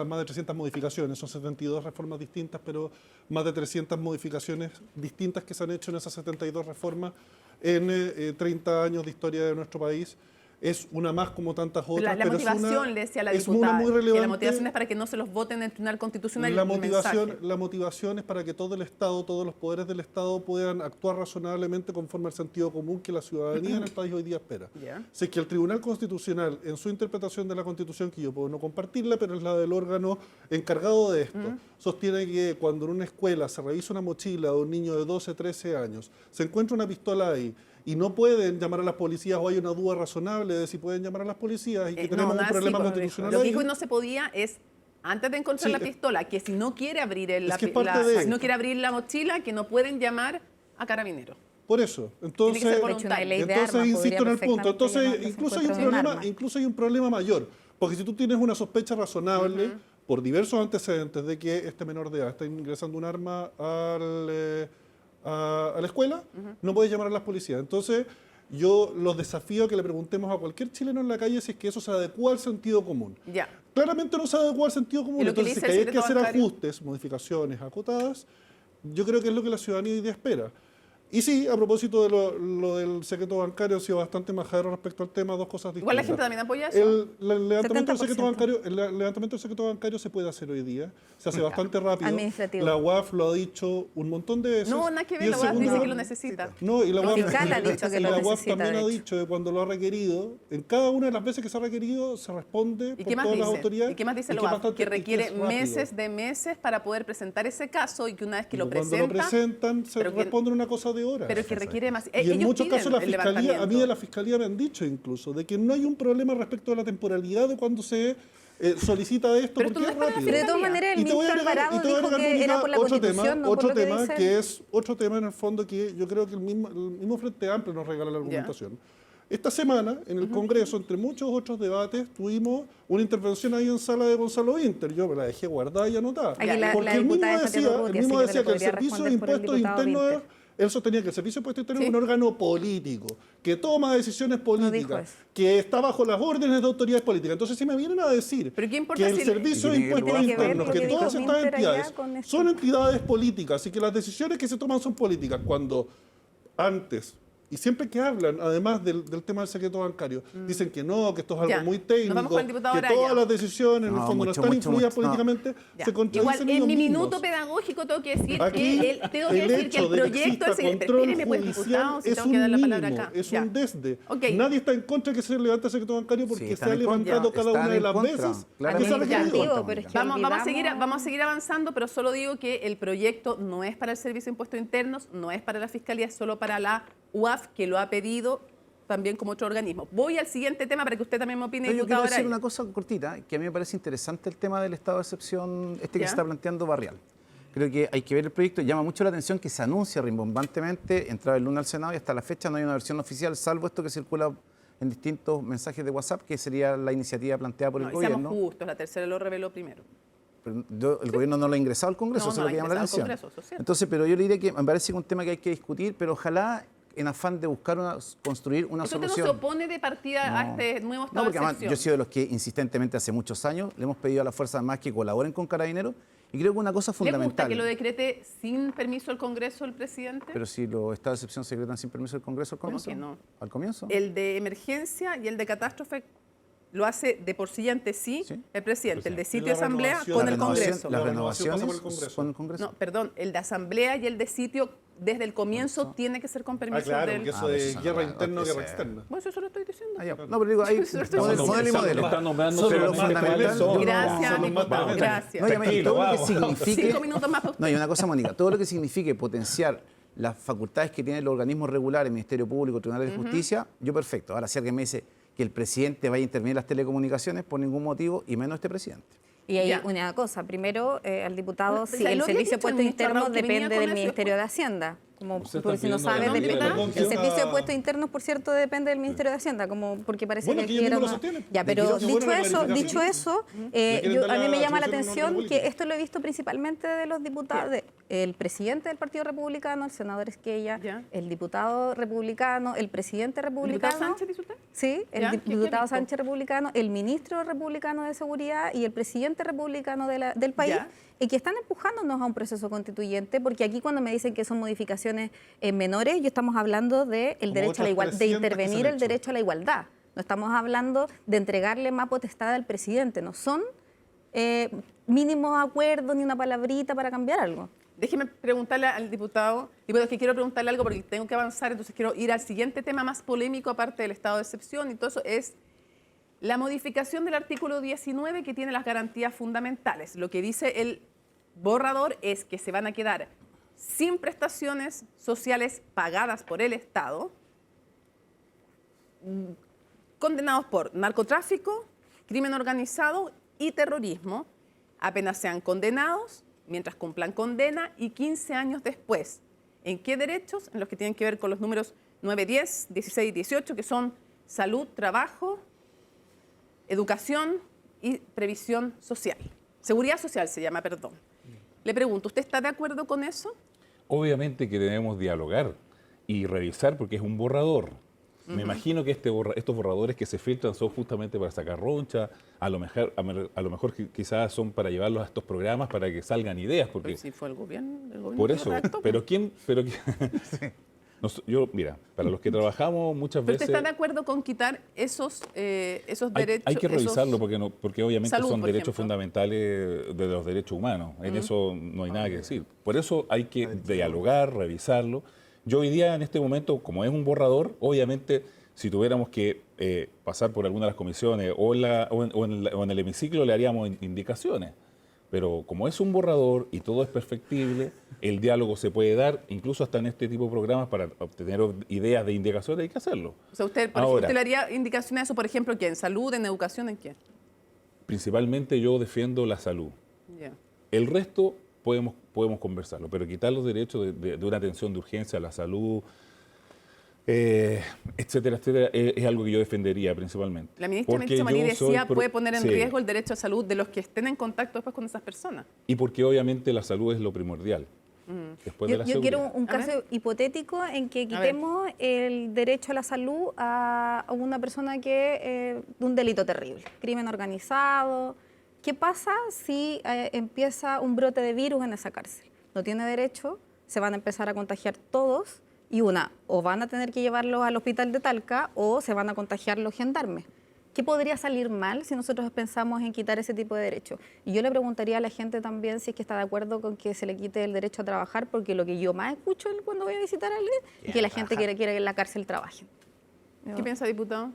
[SPEAKER 5] más de 300 modificaciones, son 72 reformas distintas, pero más de 300 modificaciones distintas que se han hecho en esas 72 reformas en 30 años de historia de nuestro país. Es una más como tantas otras.
[SPEAKER 1] La
[SPEAKER 5] pero es
[SPEAKER 1] motivación,
[SPEAKER 5] una,
[SPEAKER 1] le decía la
[SPEAKER 5] es una
[SPEAKER 1] diputada,
[SPEAKER 5] muy
[SPEAKER 1] que
[SPEAKER 5] relevante.
[SPEAKER 1] la motivación es para que no se los voten en el Tribunal Constitucional.
[SPEAKER 5] La
[SPEAKER 1] y el mensaje.
[SPEAKER 5] motivación es para que todo el Estado, todos los poderes del Estado puedan actuar razonablemente conforme al sentido común que la ciudadanía en el país hoy día espera.
[SPEAKER 1] Ya.
[SPEAKER 5] Si es que el Tribunal Constitucional, en su interpretación de la Constitución, que yo puedo no compartirla, pero es la del órgano encargado de esto, sostiene que cuando en una escuela se revisa una mochila de un niño de 12, 13 años, se encuentra una pistola ahí, y no pueden llamar a las policías o hay una duda razonable de si pueden llamar a las policías y que tenemos un problema constitucional
[SPEAKER 1] Lo que
[SPEAKER 5] ahí.
[SPEAKER 1] dijo y no se podía es, antes de encontrar
[SPEAKER 5] Sí,
[SPEAKER 1] la pistola, que si no quiere abrir
[SPEAKER 5] Es que es parte de
[SPEAKER 1] si no
[SPEAKER 5] esto.
[SPEAKER 1] quiere abrir la mochila, que no pueden llamar a carabineros.
[SPEAKER 5] Por eso,
[SPEAKER 1] Tiene que ser
[SPEAKER 5] entonces,
[SPEAKER 3] De hecho, una ley de armas
[SPEAKER 5] insisto
[SPEAKER 3] podría
[SPEAKER 5] en el punto.
[SPEAKER 3] perfectamente
[SPEAKER 5] Entonces,
[SPEAKER 3] llamarse
[SPEAKER 5] incluso
[SPEAKER 3] secuestro de un arma.
[SPEAKER 5] incluso hay un problema mayor, porque si tú tienes una sospecha razonable por diversos antecedentes de que este menor de edad está ingresando un arma a la escuela, no puedes llamar a las policías. Entonces, yo los desafío a que le preguntemos a cualquier chileno en la calle si es que eso se adecua al sentido común.
[SPEAKER 1] Ya.
[SPEAKER 5] Claramente no se adecua al sentido común,
[SPEAKER 1] ¿Y lo que
[SPEAKER 5] entonces
[SPEAKER 1] dice
[SPEAKER 5] si
[SPEAKER 1] el
[SPEAKER 5] hay que
[SPEAKER 1] secreto
[SPEAKER 5] hacer
[SPEAKER 1] bancario?
[SPEAKER 5] ajustes, modificaciones acotadas, yo creo que es lo que la ciudadanía hoy día espera. Y sí, a propósito de lo del secreto bancario, ha sido bastante majadero respecto al tema, dos cosas distintas.
[SPEAKER 1] Igual la gente también apoya eso.
[SPEAKER 5] El levantamiento del secreto
[SPEAKER 3] 70%.
[SPEAKER 5] bancario, el levantamiento del secreto bancario se puede hacer hoy día, se hace bastante rápido.
[SPEAKER 3] Administrativo.
[SPEAKER 5] La UAF lo ha dicho un montón de veces.
[SPEAKER 1] No, nada que
[SPEAKER 5] y
[SPEAKER 1] ver,
[SPEAKER 5] el
[SPEAKER 1] la UAF dice
[SPEAKER 5] segundo-
[SPEAKER 1] que lo necesita.
[SPEAKER 5] No, y la
[SPEAKER 3] El
[SPEAKER 5] UAF,
[SPEAKER 3] fiscal ha dicho que
[SPEAKER 5] y
[SPEAKER 3] lo
[SPEAKER 5] la UAF
[SPEAKER 3] necesita,
[SPEAKER 5] también
[SPEAKER 3] de
[SPEAKER 5] ha
[SPEAKER 3] hecho.
[SPEAKER 5] dicho que cuando lo ha requerido, en cada una de las veces que se ha requerido, se responde
[SPEAKER 1] ¿Y
[SPEAKER 5] por
[SPEAKER 1] qué más
[SPEAKER 5] todas las
[SPEAKER 1] dice?
[SPEAKER 5] autoridades.
[SPEAKER 1] ¿Y qué más dice
[SPEAKER 5] y
[SPEAKER 1] la
[SPEAKER 5] que es
[SPEAKER 1] UAF?
[SPEAKER 5] bastante-
[SPEAKER 1] Que
[SPEAKER 5] y que
[SPEAKER 1] requiere
[SPEAKER 5] es rápido.
[SPEAKER 1] meses de meses para poder presentar ese caso y que una vez que lo
[SPEAKER 5] Cuando
[SPEAKER 1] presenta,
[SPEAKER 5] lo presentan, se
[SPEAKER 1] pero que-
[SPEAKER 5] responde una cosa de horas.
[SPEAKER 1] pero que requiere más.
[SPEAKER 5] Y en
[SPEAKER 1] Ellos
[SPEAKER 5] muchos
[SPEAKER 1] piden
[SPEAKER 5] casos la
[SPEAKER 1] el
[SPEAKER 5] fiscalía, a mí
[SPEAKER 1] levantamiento.
[SPEAKER 5] de la fiscalía me han dicho incluso, de que no hay un problema respecto a la temporalidad de cuando se solicita esto,
[SPEAKER 1] Pero esto
[SPEAKER 5] porque
[SPEAKER 1] no
[SPEAKER 5] es
[SPEAKER 1] es para la
[SPEAKER 5] rápido.
[SPEAKER 3] Pero de todas
[SPEAKER 1] Fiscalía.
[SPEAKER 3] maneras, el
[SPEAKER 5] Y te voy a
[SPEAKER 3] ministro
[SPEAKER 5] agregar-
[SPEAKER 3] Alvarado
[SPEAKER 5] y te voy a
[SPEAKER 3] dijo
[SPEAKER 5] agregar,
[SPEAKER 3] que era
[SPEAKER 5] Mónica,
[SPEAKER 3] por la Constitución, no por
[SPEAKER 5] otro
[SPEAKER 3] lo que
[SPEAKER 5] tema
[SPEAKER 3] dice.
[SPEAKER 5] que es otro tema en el fondo que yo creo que el mismo Frente Amplio nos regala la argumentación. Esta semana, en el Congreso, entre muchos otros debates, tuvimos una intervención ahí en sala de Gonzalo Winter. Yo me la dejé guardada y anotada.
[SPEAKER 3] Aquí la
[SPEAKER 5] Porque él mismo
[SPEAKER 3] diputada de
[SPEAKER 5] decía,
[SPEAKER 3] Santiago Urrutia, así que le
[SPEAKER 5] que el
[SPEAKER 3] podría
[SPEAKER 5] Servicio de
[SPEAKER 3] responder por el
[SPEAKER 5] Impuestos
[SPEAKER 3] diputado
[SPEAKER 5] Internos
[SPEAKER 3] Winter.
[SPEAKER 5] Él sostenía que el Servicio de Impuesto Interno
[SPEAKER 1] Sí.
[SPEAKER 5] es un órgano político, que toma decisiones
[SPEAKER 3] dijo
[SPEAKER 5] políticas,
[SPEAKER 3] eso.
[SPEAKER 5] que está bajo las órdenes de autoridades políticas. Entonces, si me vienen a decir
[SPEAKER 1] ¿Pero qué importa
[SPEAKER 5] que el
[SPEAKER 1] si el-
[SPEAKER 5] Servicio de
[SPEAKER 2] ¿Y qué tiene
[SPEAKER 5] Impuestos
[SPEAKER 3] que ver
[SPEAKER 5] Internos,
[SPEAKER 3] lo
[SPEAKER 5] que
[SPEAKER 3] que dijo
[SPEAKER 5] todas estas
[SPEAKER 3] Minter allá
[SPEAKER 5] entidades
[SPEAKER 3] con esto?
[SPEAKER 5] son entidades políticas y que las decisiones que se toman son políticas, cuando antes... Y siempre que hablan, además del tema del secreto bancario, dicen que no, que esto es algo
[SPEAKER 1] Ya.
[SPEAKER 5] muy
[SPEAKER 1] Nos
[SPEAKER 5] técnico,
[SPEAKER 1] vamos con el diputado
[SPEAKER 5] que
[SPEAKER 1] Araya.
[SPEAKER 5] todas las decisiones en el
[SPEAKER 2] No,
[SPEAKER 5] fondo no
[SPEAKER 2] mucho,
[SPEAKER 5] están
[SPEAKER 2] mucho,
[SPEAKER 5] influidas
[SPEAKER 2] mucho, no.
[SPEAKER 5] políticamente,
[SPEAKER 1] Ya.
[SPEAKER 5] se
[SPEAKER 1] Igual,
[SPEAKER 5] contradicen
[SPEAKER 1] en
[SPEAKER 5] ellos
[SPEAKER 1] mi
[SPEAKER 5] mismos.
[SPEAKER 1] minuto pedagógico tengo que decir
[SPEAKER 5] Aquí,
[SPEAKER 1] que el
[SPEAKER 5] hecho de que
[SPEAKER 1] proyecto
[SPEAKER 5] exista
[SPEAKER 1] es...
[SPEAKER 5] control
[SPEAKER 1] Espéreme, pues,
[SPEAKER 5] judicial
[SPEAKER 1] diputado, si
[SPEAKER 5] es
[SPEAKER 1] tengo que
[SPEAKER 5] un
[SPEAKER 1] dar la palabra
[SPEAKER 5] mínimo,
[SPEAKER 1] acá.
[SPEAKER 5] es
[SPEAKER 1] Ya.
[SPEAKER 5] un desde.
[SPEAKER 1] Ok.
[SPEAKER 5] Nadie está en contra de que se levante el secreto bancario porque
[SPEAKER 2] Sí,
[SPEAKER 5] se
[SPEAKER 2] están
[SPEAKER 5] ha
[SPEAKER 2] en contra.
[SPEAKER 5] levantado cada
[SPEAKER 2] Están
[SPEAKER 5] una de
[SPEAKER 2] en
[SPEAKER 5] las
[SPEAKER 2] contra.
[SPEAKER 5] veces
[SPEAKER 2] Claramente
[SPEAKER 5] que se ha
[SPEAKER 2] están en
[SPEAKER 5] requerido.
[SPEAKER 2] contra,
[SPEAKER 3] pero es que
[SPEAKER 1] Vamos a seguir avanzando, pero solo digo que el proyecto no es para el Servicio de Impuestos Internos, no es para la Fiscalía, es solo para la UAF, que lo ha pedido también como otro organismo. Voy al siguiente tema para que usted también me opine,
[SPEAKER 2] No, yo quiero
[SPEAKER 1] diputado
[SPEAKER 2] decir
[SPEAKER 1] Araya.
[SPEAKER 2] una cosa cortita, que a mí me parece interesante el tema del estado de excepción que
[SPEAKER 1] ¿Ya?
[SPEAKER 2] se está planteando Barrial. Creo que hay que ver el proyecto. Llama mucho la atención que se anuncia rimbombantemente, entraba el lunes al Senado y hasta la fecha no hay una versión oficial, salvo esto que circula en distintos mensajes de WhatsApp, que sería la iniciativa planteada por
[SPEAKER 1] No,
[SPEAKER 2] el
[SPEAKER 1] y seamos
[SPEAKER 2] gobierno.
[SPEAKER 1] justos, la tercera lo reveló primero.
[SPEAKER 2] Pero el gobierno no lo ha ingresado al Congreso,
[SPEAKER 1] No,
[SPEAKER 2] eso
[SPEAKER 1] no
[SPEAKER 2] es lo que
[SPEAKER 1] ha
[SPEAKER 2] llama la
[SPEAKER 1] ingresado
[SPEAKER 2] atención.
[SPEAKER 1] al Congreso, eso es cierto.
[SPEAKER 2] Entonces, pero yo le diría que me parece que es un tema que hay que discutir, pero ojalá en afán de buscar construir una
[SPEAKER 1] ¿Usted no
[SPEAKER 2] solución.
[SPEAKER 1] se opone de partida a
[SPEAKER 2] No.
[SPEAKER 1] este nuevo
[SPEAKER 2] No,
[SPEAKER 1] estado
[SPEAKER 2] porque
[SPEAKER 1] de
[SPEAKER 2] además
[SPEAKER 1] excepción?
[SPEAKER 2] yo he sido de los que insistentemente hace muchos años le hemos pedido a las Fuerzas Armadas que colaboren con Carabineros y creo que una cosa
[SPEAKER 1] ¿Le gusta
[SPEAKER 2] fundamental.
[SPEAKER 1] que lo decrete sin permiso del Congreso el presidente?
[SPEAKER 2] Pero si los estados de excepción se decretan sin permiso del Congreso al
[SPEAKER 1] ¿Cómo
[SPEAKER 2] comienzo.
[SPEAKER 1] que no?
[SPEAKER 2] Al comienzo.
[SPEAKER 1] El de emergencia y el de catástrofe lo hace de por sí y ante sí,
[SPEAKER 2] Sí.
[SPEAKER 1] el presidente. El de sitio y
[SPEAKER 5] La
[SPEAKER 1] asamblea
[SPEAKER 5] renovación-
[SPEAKER 1] con
[SPEAKER 5] la
[SPEAKER 1] el
[SPEAKER 5] renovación-
[SPEAKER 1] Congreso.
[SPEAKER 2] Las
[SPEAKER 5] La renovación pasa
[SPEAKER 2] renovaciones
[SPEAKER 5] por el Congreso.
[SPEAKER 2] con el Congreso.
[SPEAKER 1] No, perdón, el de asamblea y el de sitio desde el comienzo tiene que ser con permiso
[SPEAKER 5] claro,
[SPEAKER 1] del...
[SPEAKER 5] porque eso
[SPEAKER 2] Ah,
[SPEAKER 5] de
[SPEAKER 2] eso no,
[SPEAKER 5] guerra
[SPEAKER 2] no,
[SPEAKER 5] interna o
[SPEAKER 2] ese-
[SPEAKER 5] guerra externa.
[SPEAKER 1] Bueno, eso lo estoy diciendo.
[SPEAKER 2] Ah, ya. No, pero digo, hay
[SPEAKER 1] Eso estoy
[SPEAKER 2] modelo y
[SPEAKER 1] diciendo.
[SPEAKER 2] modelo.
[SPEAKER 4] Están nombrando
[SPEAKER 5] Son
[SPEAKER 2] Pero
[SPEAKER 5] los
[SPEAKER 2] lo
[SPEAKER 5] más
[SPEAKER 2] fundamental,
[SPEAKER 5] tremendos.
[SPEAKER 2] yo no-
[SPEAKER 1] Gracias,
[SPEAKER 5] son los más
[SPEAKER 1] diputado,
[SPEAKER 5] tremendos.
[SPEAKER 1] gracias.
[SPEAKER 2] No, y además,
[SPEAKER 4] Tranquilo,
[SPEAKER 2] todo lo que
[SPEAKER 4] vamos.
[SPEAKER 2] signifique.
[SPEAKER 1] 5 minutos más para usted.
[SPEAKER 2] No, y una cosa, Mónica, todo lo que signifique potenciar las facultades que tienen los organismos regulares, Ministerio Público, Tribunales de Justicia, yo perfecto. Ahora, si alguien me dice que el presidente vaya a intervenir en las telecomunicaciones, por ningún motivo, y menos este presidente.
[SPEAKER 3] Y hay
[SPEAKER 1] Ya.
[SPEAKER 3] una cosa, primero, al diputado,
[SPEAKER 1] Bueno,
[SPEAKER 3] si
[SPEAKER 1] lo
[SPEAKER 3] el
[SPEAKER 1] había
[SPEAKER 3] servicio de
[SPEAKER 1] dicho
[SPEAKER 3] puestos
[SPEAKER 1] en
[SPEAKER 3] internos
[SPEAKER 1] Charrao que venía
[SPEAKER 3] depende
[SPEAKER 1] con
[SPEAKER 3] del
[SPEAKER 1] eso
[SPEAKER 3] Ministerio de
[SPEAKER 1] después.
[SPEAKER 3] Hacienda. Como,
[SPEAKER 4] Usted
[SPEAKER 3] porque
[SPEAKER 4] está
[SPEAKER 3] si no
[SPEAKER 4] pidiendo
[SPEAKER 3] sabes,
[SPEAKER 4] la
[SPEAKER 3] depende.
[SPEAKER 4] independencia.
[SPEAKER 3] El servicio de puestos internos, por cierto, depende del Ministerio de Hacienda, como porque parece
[SPEAKER 5] Bueno,
[SPEAKER 3] que
[SPEAKER 5] que
[SPEAKER 3] aquí
[SPEAKER 5] ellos
[SPEAKER 3] era
[SPEAKER 5] mismos lo
[SPEAKER 3] una-
[SPEAKER 5] sostienen.
[SPEAKER 3] Ya,
[SPEAKER 5] Le
[SPEAKER 3] pero
[SPEAKER 5] quiero que
[SPEAKER 3] dicho
[SPEAKER 5] buena
[SPEAKER 3] eso,
[SPEAKER 5] clarificación. Le quieren dar
[SPEAKER 3] a mí
[SPEAKER 5] la
[SPEAKER 3] me llama la
[SPEAKER 5] atribución a un
[SPEAKER 3] atención
[SPEAKER 5] órgano
[SPEAKER 3] que
[SPEAKER 5] político.
[SPEAKER 3] esto lo he visto principalmente de los diputados, el presidente del Partido Republicano, el senador Esquella,
[SPEAKER 1] Ya.
[SPEAKER 3] el diputado republicano, el presidente
[SPEAKER 1] ¿El
[SPEAKER 3] republicano.
[SPEAKER 1] diputado Sánchez, dice usted?
[SPEAKER 3] Sí, el
[SPEAKER 1] ¿Ya? ¿Qué
[SPEAKER 3] diputado
[SPEAKER 1] dijo?
[SPEAKER 3] Sánchez republicano, el ministro republicano de Seguridad y el presidente republicano del país,
[SPEAKER 1] Ya.
[SPEAKER 3] y que están empujándonos a un proceso constituyente, porque aquí cuando me dicen que son modificaciones menores, yo estamos hablando de el
[SPEAKER 5] Como
[SPEAKER 3] derecho a la
[SPEAKER 5] otras
[SPEAKER 3] igualdad, de
[SPEAKER 5] 300 que se
[SPEAKER 3] intervenir
[SPEAKER 5] han
[SPEAKER 3] el
[SPEAKER 5] hecho.
[SPEAKER 3] derecho a la igualdad. No estamos hablando de entregarle más potestad al presidente, no son mínimos acuerdos ni una palabrita para cambiar algo.
[SPEAKER 1] Déjeme preguntarle al diputado, es que quiero preguntarle algo porque tengo que avanzar, entonces quiero ir al siguiente tema más polémico, aparte del estado de excepción y todo eso, es la modificación del artículo 19 que tiene las garantías fundamentales. Lo que dice el borrador es que se van a quedar sin prestaciones sociales pagadas por el Estado, condenados por narcotráfico, crimen organizado y terrorismo, apenas sean condenados, mientras cumplan condena y 15 años después. ¿En qué derechos? En los que tienen que ver con los números 9, 10, 16 y 18, que son salud, trabajo, educación y previsión social. Seguridad social se llama, perdón. Le pregunto, ¿usted está de acuerdo con eso?
[SPEAKER 4] Obviamente que debemos dialogar y revisar porque es un borrador. Me imagino que estos borradores que se filtran son justamente para sacar roncha, a lo mejor quizás son para llevarlos a estos programas para que salgan ideas. Porque
[SPEAKER 1] Pues sí, fue el gobierno
[SPEAKER 4] por
[SPEAKER 1] que
[SPEAKER 4] eso,
[SPEAKER 1] redactó,
[SPEAKER 4] pero mira, para los que trabajamos muchas
[SPEAKER 1] ¿Pero usted
[SPEAKER 4] veces...
[SPEAKER 1] está de acuerdo con quitar esos derechos?
[SPEAKER 4] Hay que revisarlo porque obviamente
[SPEAKER 1] Salud,
[SPEAKER 4] son
[SPEAKER 1] por
[SPEAKER 4] derechos
[SPEAKER 1] ejemplo.
[SPEAKER 4] fundamentales de los derechos humanos. En eso no hay nada que decir. Por eso hay que dialogar, revisarlo. Yo hoy día, en este momento, como es un borrador, obviamente, si tuviéramos que pasar por alguna de las comisiones o en el hemiciclo, le haríamos indicaciones. Pero como es un borrador y todo es perfectible, el diálogo se puede dar, incluso hasta en este tipo de programas, para obtener ideas de indicaciones, hay que hacerlo.
[SPEAKER 1] O sea, usted, por ejemplo,
[SPEAKER 4] Ahora,
[SPEAKER 1] ¿usted le haría indicaciones a eso, por ejemplo, ¿qué? ¿En salud, en educación, en qué?
[SPEAKER 4] principalmente yo defiendo la salud.
[SPEAKER 1] Ya.
[SPEAKER 4] El resto podemos conversarlo, pero quitar los derechos de una atención de urgencia a la salud, etcétera, etcétera, es algo que yo defendería principalmente.
[SPEAKER 1] La ministra
[SPEAKER 4] Porque
[SPEAKER 1] María
[SPEAKER 4] yo soy
[SPEAKER 1] decía puede poner en
[SPEAKER 4] sí,
[SPEAKER 1] riesgo el derecho a salud de los que estén en contacto después con esas personas.
[SPEAKER 4] y porque obviamente la salud es lo primordial. después de la
[SPEAKER 3] Yo
[SPEAKER 4] seguridad.
[SPEAKER 3] quiero un
[SPEAKER 1] A ver.
[SPEAKER 3] caso hipotético en que
[SPEAKER 1] ver.
[SPEAKER 3] quitemos el derecho a la salud a una persona que de un delito terrible, crimen organizado. ¿Qué pasa si empieza un brote de virus en esa cárcel? No tiene derecho, se van a empezar a contagiar todos y o van a tener que llevarlos al hospital de Talca o se van a contagiar los gendarmes. ¿Qué podría salir mal si nosotros pensamos en quitar ese tipo de derechos? Y yo le preguntaría a la gente también si es que está de acuerdo con que se le quite el derecho a trabajar, porque lo que yo más escucho cuando voy a visitar a alguien es que la gente quiere que en la cárcel trabajen.
[SPEAKER 1] ¿Qué piensa, diputado?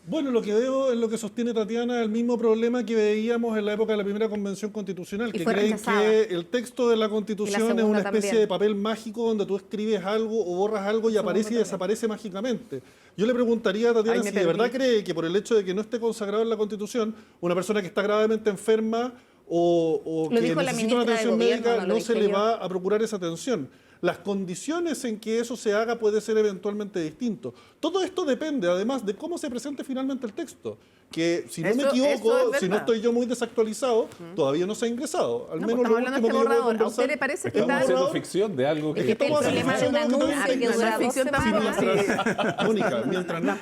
[SPEAKER 5] Bueno, lo que veo es lo que sostiene Tatiana, el mismo problema que veíamos en la época de la primera convención constitucional,
[SPEAKER 3] Y
[SPEAKER 5] que
[SPEAKER 3] fue
[SPEAKER 5] creen
[SPEAKER 3] rechazada.
[SPEAKER 5] que el texto de la
[SPEAKER 3] Y
[SPEAKER 5] constitución
[SPEAKER 3] la
[SPEAKER 5] es
[SPEAKER 3] segunda
[SPEAKER 5] una especie
[SPEAKER 3] también.
[SPEAKER 5] de papel mágico donde tú escribes algo o borras algo y aparece y
[SPEAKER 3] también.
[SPEAKER 5] desaparece mágicamente. Yo le preguntaría a Tatiana
[SPEAKER 1] Ay, me
[SPEAKER 5] si de verdad
[SPEAKER 1] perdí.
[SPEAKER 5] cree que por el hecho de que no esté consagrado en la constitución, una persona que está gravemente enferma o
[SPEAKER 3] Lo
[SPEAKER 5] que
[SPEAKER 3] dijo la
[SPEAKER 5] necesita una
[SPEAKER 3] ministra de
[SPEAKER 5] atención
[SPEAKER 3] Gobierno,
[SPEAKER 5] médica,
[SPEAKER 3] no lo
[SPEAKER 5] no se
[SPEAKER 3] dije
[SPEAKER 5] le
[SPEAKER 3] yo.
[SPEAKER 5] va a procurar esa atención. Las condiciones en que eso se haga puede ser eventualmente distinto. Todo esto depende, además, de cómo se presente finalmente el texto. Que, si no me
[SPEAKER 1] Eso
[SPEAKER 5] equivoco,
[SPEAKER 1] es
[SPEAKER 5] si no
[SPEAKER 1] verdad.
[SPEAKER 5] estoy yo muy desactualizado, todavía no se ha ingresado. Al
[SPEAKER 1] No,
[SPEAKER 5] menos
[SPEAKER 1] pues
[SPEAKER 5] lo
[SPEAKER 1] estamos hablando de
[SPEAKER 5] último
[SPEAKER 1] este
[SPEAKER 5] que yo puedo
[SPEAKER 1] borrador. ¿A
[SPEAKER 5] conversar
[SPEAKER 1] usted le parece que
[SPEAKER 5] es un
[SPEAKER 4] Estamos haciendo
[SPEAKER 5] borrador.
[SPEAKER 4] ficción de algo que...
[SPEAKER 3] Es que
[SPEAKER 5] Estamos
[SPEAKER 3] el problema
[SPEAKER 5] haciendo
[SPEAKER 3] de un
[SPEAKER 5] ficción de algo que
[SPEAKER 3] anuncio que
[SPEAKER 5] todavía
[SPEAKER 3] dura
[SPEAKER 1] no es ficción
[SPEAKER 3] 2
[SPEAKER 1] tampoco.
[SPEAKER 3] semanas.
[SPEAKER 5] Mónica, mientras no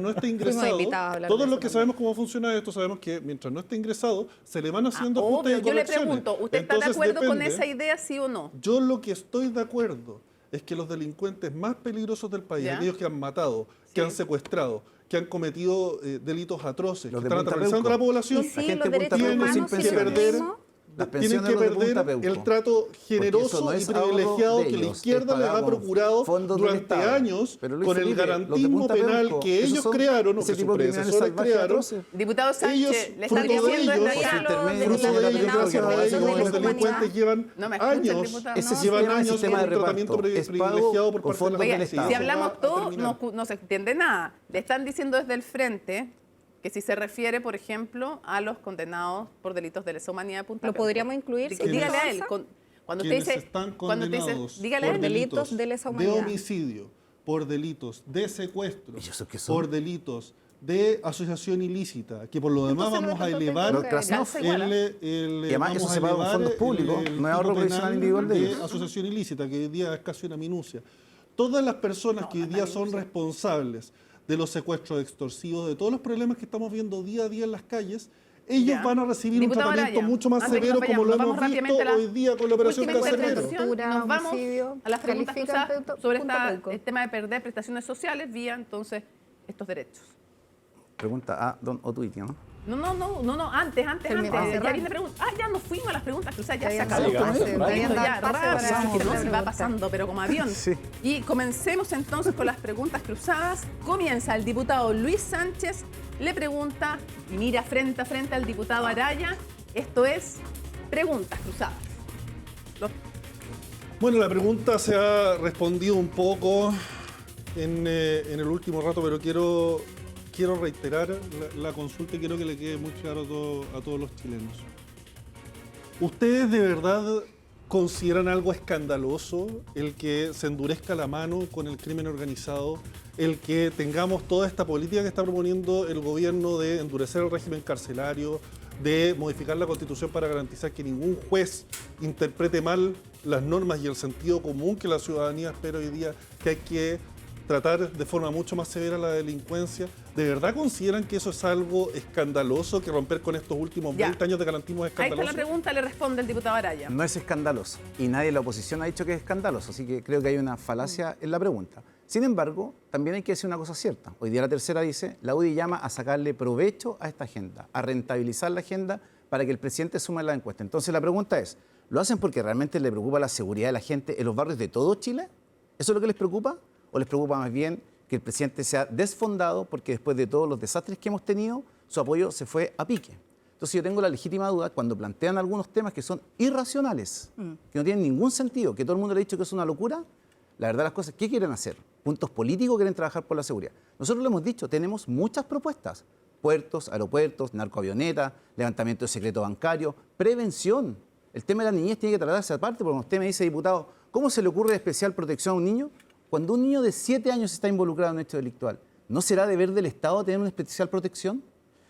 [SPEAKER 5] esté ingresado,
[SPEAKER 3] invitados a hablar
[SPEAKER 5] todos
[SPEAKER 3] de
[SPEAKER 5] los
[SPEAKER 3] eso
[SPEAKER 5] que
[SPEAKER 3] también.
[SPEAKER 5] sabemos cómo funciona esto, sabemos que mientras no esté ingresado, se le van haciendo ajustes
[SPEAKER 1] Obvio,
[SPEAKER 5] y
[SPEAKER 1] yo le
[SPEAKER 5] correcciones.
[SPEAKER 1] pregunto, ¿usted está de
[SPEAKER 5] Entonces,
[SPEAKER 1] acuerdo con
[SPEAKER 5] depende.
[SPEAKER 1] esa idea, sí o no?
[SPEAKER 5] Yo lo que estoy de acuerdo es que los delincuentes más peligrosos del país,
[SPEAKER 1] ¿Ya?
[SPEAKER 5] aquellos que han matado, que
[SPEAKER 1] Sí.
[SPEAKER 5] han secuestrado, que han cometido delitos atroces,
[SPEAKER 2] Los
[SPEAKER 5] que
[SPEAKER 2] de
[SPEAKER 5] están
[SPEAKER 2] Punta
[SPEAKER 5] aterrorizando a la
[SPEAKER 2] Peuco.
[SPEAKER 5] población,
[SPEAKER 3] Y sí,
[SPEAKER 2] La gente
[SPEAKER 3] los
[SPEAKER 2] de Punta
[SPEAKER 3] derechos
[SPEAKER 2] Peuco
[SPEAKER 3] humanos
[SPEAKER 2] sin
[SPEAKER 3] sí
[SPEAKER 5] que
[SPEAKER 2] pensiones.
[SPEAKER 3] lo
[SPEAKER 5] perder,
[SPEAKER 3] mismo.
[SPEAKER 2] Las
[SPEAKER 5] tienen
[SPEAKER 2] pensiones
[SPEAKER 5] que
[SPEAKER 2] de los de Punta
[SPEAKER 5] perder
[SPEAKER 2] Peuco.
[SPEAKER 5] el trato
[SPEAKER 2] Porque
[SPEAKER 5] generoso
[SPEAKER 2] eso no
[SPEAKER 5] y
[SPEAKER 2] es ahorro
[SPEAKER 5] privilegiado
[SPEAKER 2] de
[SPEAKER 5] que la
[SPEAKER 2] ellos,
[SPEAKER 5] izquierda
[SPEAKER 2] es
[SPEAKER 5] les ha
[SPEAKER 2] pagado con
[SPEAKER 5] procurado
[SPEAKER 2] fondos del
[SPEAKER 5] durante
[SPEAKER 2] Estado.
[SPEAKER 5] años
[SPEAKER 2] Pero, Luis
[SPEAKER 5] con el
[SPEAKER 2] Felipe, los de
[SPEAKER 5] garantismo
[SPEAKER 2] Punta
[SPEAKER 5] penal
[SPEAKER 2] Peuco,
[SPEAKER 5] que
[SPEAKER 2] esos
[SPEAKER 5] ellos
[SPEAKER 2] son
[SPEAKER 5] crearon o
[SPEAKER 2] ese
[SPEAKER 5] que sus
[SPEAKER 2] tipo de criminales
[SPEAKER 5] predecesores
[SPEAKER 2] salvajes
[SPEAKER 5] crearon.
[SPEAKER 2] atroces.
[SPEAKER 1] Diputado
[SPEAKER 5] Ellos,
[SPEAKER 1] Sánchez, le están
[SPEAKER 5] fruto de
[SPEAKER 1] diciendo
[SPEAKER 5] ellos,
[SPEAKER 1] esta
[SPEAKER 2] por su
[SPEAKER 1] idea.
[SPEAKER 2] intermedio,
[SPEAKER 5] Fruto de ello,
[SPEAKER 2] Diputado,
[SPEAKER 5] gracias a
[SPEAKER 2] que
[SPEAKER 5] ellos,
[SPEAKER 2] no
[SPEAKER 5] los
[SPEAKER 2] me
[SPEAKER 5] delincuentes llevan
[SPEAKER 1] No me escucha el
[SPEAKER 5] años
[SPEAKER 1] diputado,
[SPEAKER 2] Ese
[SPEAKER 1] no.
[SPEAKER 2] sistema
[SPEAKER 5] llevan
[SPEAKER 2] es
[SPEAKER 5] años
[SPEAKER 2] sistema
[SPEAKER 5] con
[SPEAKER 2] de
[SPEAKER 5] un tratamiento
[SPEAKER 2] reparto. Es pago
[SPEAKER 5] privilegiado por
[SPEAKER 2] con
[SPEAKER 5] parte de
[SPEAKER 2] fondos
[SPEAKER 5] la
[SPEAKER 1] Oiga,
[SPEAKER 2] del
[SPEAKER 5] justicia.
[SPEAKER 2] Estado.
[SPEAKER 1] si
[SPEAKER 5] Eso va
[SPEAKER 1] hablamos
[SPEAKER 5] a
[SPEAKER 1] todo,
[SPEAKER 5] terminar.
[SPEAKER 1] no se entiende nada. Le están diciendo desde el frente que si se refiere, por ejemplo, a los condenados por delitos de lesa humanidad de Punta
[SPEAKER 3] ¿Lo
[SPEAKER 1] Peuco.
[SPEAKER 3] podríamos incluir?
[SPEAKER 5] ¿Quiénes?
[SPEAKER 1] Dígale a él.
[SPEAKER 3] ¿Avanza?
[SPEAKER 1] Cuando usted
[SPEAKER 5] Quienes
[SPEAKER 1] dice...
[SPEAKER 5] están
[SPEAKER 1] cuando usted
[SPEAKER 5] condenados
[SPEAKER 1] dice, dígale a
[SPEAKER 5] por
[SPEAKER 1] él.
[SPEAKER 3] delitos de lesa humanidad.
[SPEAKER 5] homicidio, por delitos de secuestro,
[SPEAKER 2] ¿Y eso qué son?
[SPEAKER 5] por delitos de asociación ilícita, que por lo demás
[SPEAKER 3] Entonces,
[SPEAKER 5] vamos a
[SPEAKER 3] lo
[SPEAKER 5] elevar
[SPEAKER 2] Los Krasnov.
[SPEAKER 5] el-
[SPEAKER 2] Y además eso
[SPEAKER 5] vamos a
[SPEAKER 2] se paga con
[SPEAKER 5] elevar
[SPEAKER 2] fondos públicos, no es ahorro
[SPEAKER 5] tipo
[SPEAKER 2] provisional
[SPEAKER 5] penal
[SPEAKER 2] individual de ellos.
[SPEAKER 5] asociación ilícita, que hoy día es casi una minucia. Todas las personas que hoy día son responsables de los secuestros extorsivos, de todos los problemas que estamos viendo día a día en las calles, ellos
[SPEAKER 1] Ya.
[SPEAKER 5] van a recibir
[SPEAKER 1] Diputado
[SPEAKER 5] un tratamiento
[SPEAKER 1] Araya,
[SPEAKER 5] mucho más
[SPEAKER 1] antes que
[SPEAKER 5] severo
[SPEAKER 1] nos
[SPEAKER 5] como lo
[SPEAKER 1] vayamos,
[SPEAKER 5] hemos
[SPEAKER 1] vamos
[SPEAKER 5] visto
[SPEAKER 1] rápidamente a la
[SPEAKER 5] hoy día con la operación
[SPEAKER 1] última
[SPEAKER 5] Carcelero.
[SPEAKER 1] intervención.
[SPEAKER 3] Tortura,
[SPEAKER 1] Nos vamos
[SPEAKER 3] homicidio,
[SPEAKER 1] a las preguntas
[SPEAKER 3] califican
[SPEAKER 1] cruzadas sobre
[SPEAKER 3] Punta Peuco.
[SPEAKER 1] el tema de perder prestaciones sociales vía, entonces, estos derechos.
[SPEAKER 2] Pregunta a don Otuiti, ¿no?
[SPEAKER 1] No, antes.
[SPEAKER 3] Termina.
[SPEAKER 1] Ya viene pregunta. Ya nos fuimos a las preguntas cruzadas, ya se
[SPEAKER 3] Ya
[SPEAKER 1] acabó.
[SPEAKER 4] llegamos
[SPEAKER 1] Listo,
[SPEAKER 4] al
[SPEAKER 1] ya,
[SPEAKER 3] pase para
[SPEAKER 1] rápido,
[SPEAKER 3] la
[SPEAKER 1] que no se va
[SPEAKER 3] pregunta.
[SPEAKER 1] pasando, pero como avión.
[SPEAKER 2] Sí.
[SPEAKER 1] Y comencemos entonces con las preguntas cruzadas. Comienza el diputado Luis Sánchez, le pregunta y mira frente a frente al diputado Araya. Esto es preguntas cruzadas.
[SPEAKER 5] Bueno, la pregunta se ha respondido un poco en el último rato, pero quiero reiterar la consulta y quiero que le quede muy claro a todos los chilenos. ¿Ustedes de verdad consideran algo escandaloso el que se endurezca la mano con el crimen organizado, el que tengamos toda esta política que está proponiendo el gobierno de endurecer el régimen carcelario, de modificar la Constitución para garantizar que ningún juez interprete mal las normas y el sentido común que la ciudadanía espera hoy día, que hay que tratar de forma mucho más severa la delincuencia? ¿De verdad consideran que eso es algo escandaloso, que romper con estos últimos
[SPEAKER 1] Ya.
[SPEAKER 5] 20 años de garantismo es
[SPEAKER 1] Ahí está la
[SPEAKER 5] escandaloso?
[SPEAKER 1] pregunta, le responde el diputado Araya.
[SPEAKER 2] No es escandaloso. Y nadie de la oposición ha dicho que es escandaloso. Así que creo que hay una falacia en la pregunta. Sin embargo, también hay que decir una cosa cierta. Hoy día la tercera dice, la UDI llama a sacarle provecho a esta agenda, a rentabilizar la agenda para que el presidente sume en la encuesta. Entonces la pregunta es, ¿lo hacen porque realmente le preocupa la seguridad de la gente en los barrios de todo Chile? ¿Eso es lo que les preocupa? ¿O les preocupa más bien que el presidente sea desfondado porque después de todos los desastres que hemos tenido, su apoyo se fue a pique? Entonces yo tengo la legítima duda cuando plantean algunos temas que son irracionales, que no tienen ningún sentido, que todo el mundo le ha dicho que es una locura. La verdad las cosas, ¿qué quieren hacer? Puntos políticos, quieren trabajar por la seguridad. Nosotros lo hemos dicho, tenemos muchas propuestas. Puertos, aeropuertos, narcoavionetas, levantamiento de secreto bancario, prevención. El tema de la niñez tiene que tratarse aparte, porque usted me dice, diputado, ¿cómo se le ocurre especial protección a un niño? Cuando un niño de 7 años está involucrado en un hecho delictual, ¿no será deber del Estado tener una especial protección?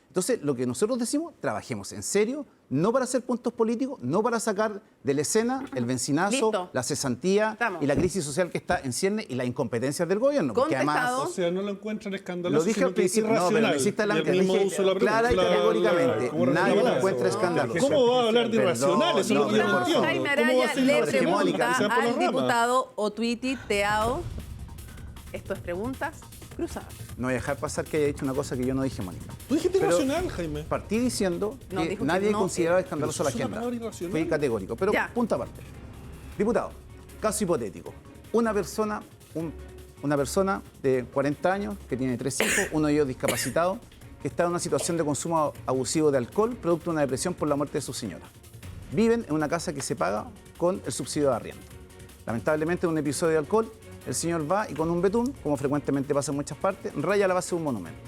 [SPEAKER 2] Entonces Entonces, lo que nosotros decimos, trabajemos en serio, no para hacer puntos políticos, no para sacar de la escena el bencinazo,
[SPEAKER 1] Listo.
[SPEAKER 2] la cesantía
[SPEAKER 1] Estamos.
[SPEAKER 2] y la crisis social que está en cierne y las incompetencias del gobierno. Porque
[SPEAKER 1] Contestado.
[SPEAKER 5] O sea, no lo encuentran escandaloso,
[SPEAKER 2] lo dije
[SPEAKER 5] sino
[SPEAKER 2] al
[SPEAKER 5] que es
[SPEAKER 2] principio, no, pero
[SPEAKER 5] irracional.
[SPEAKER 2] me hiciste
[SPEAKER 5] Y el
[SPEAKER 2] adelante,
[SPEAKER 5] mismo
[SPEAKER 2] dije
[SPEAKER 5] uso de la pregunta.
[SPEAKER 2] clara y categóricamente,
[SPEAKER 5] ¿Cómo
[SPEAKER 2] nadie lo
[SPEAKER 5] razonás?
[SPEAKER 2] encuentra escandaloso.
[SPEAKER 5] ¿Cómo va a hablar de irracional? Eso es lo que yo no
[SPEAKER 1] Diputado
[SPEAKER 5] entiendo.
[SPEAKER 1] Jaime
[SPEAKER 5] ¿Cómo va a
[SPEAKER 1] Araya
[SPEAKER 5] ser
[SPEAKER 1] le
[SPEAKER 5] irracional?
[SPEAKER 1] pregunta
[SPEAKER 5] Que sea por la
[SPEAKER 1] al
[SPEAKER 5] rama.
[SPEAKER 1] diputado Otuiti Teao. Esto es preguntas cruzadas.
[SPEAKER 2] No voy a dejar pasar que haya dicho una cosa que yo no dije, Mónica.
[SPEAKER 5] Tú dijiste
[SPEAKER 2] Pero
[SPEAKER 5] irracional, Jaime.
[SPEAKER 2] Partí diciendo
[SPEAKER 1] No,
[SPEAKER 2] que
[SPEAKER 1] dijo que
[SPEAKER 2] nadie
[SPEAKER 1] no.
[SPEAKER 2] consideraba escandaloso la
[SPEAKER 5] Pero eso es una
[SPEAKER 2] agenda.
[SPEAKER 5] palabra irracional.
[SPEAKER 2] Fui categórico, pero
[SPEAKER 1] Ya.
[SPEAKER 2] punto aparte. Diputado, caso hipotético. Una persona de 40 años que tiene 3 hijos, uno de ellos discapacitado, que está en una situación de consumo abusivo de alcohol, producto de una depresión por la muerte de su señora. Viven en una casa que se paga con el subsidio de arriendo. Lamentablemente, en un episodio de alcohol, el señor va y con un betún, como frecuentemente pasa en muchas partes, raya la base de un monumento.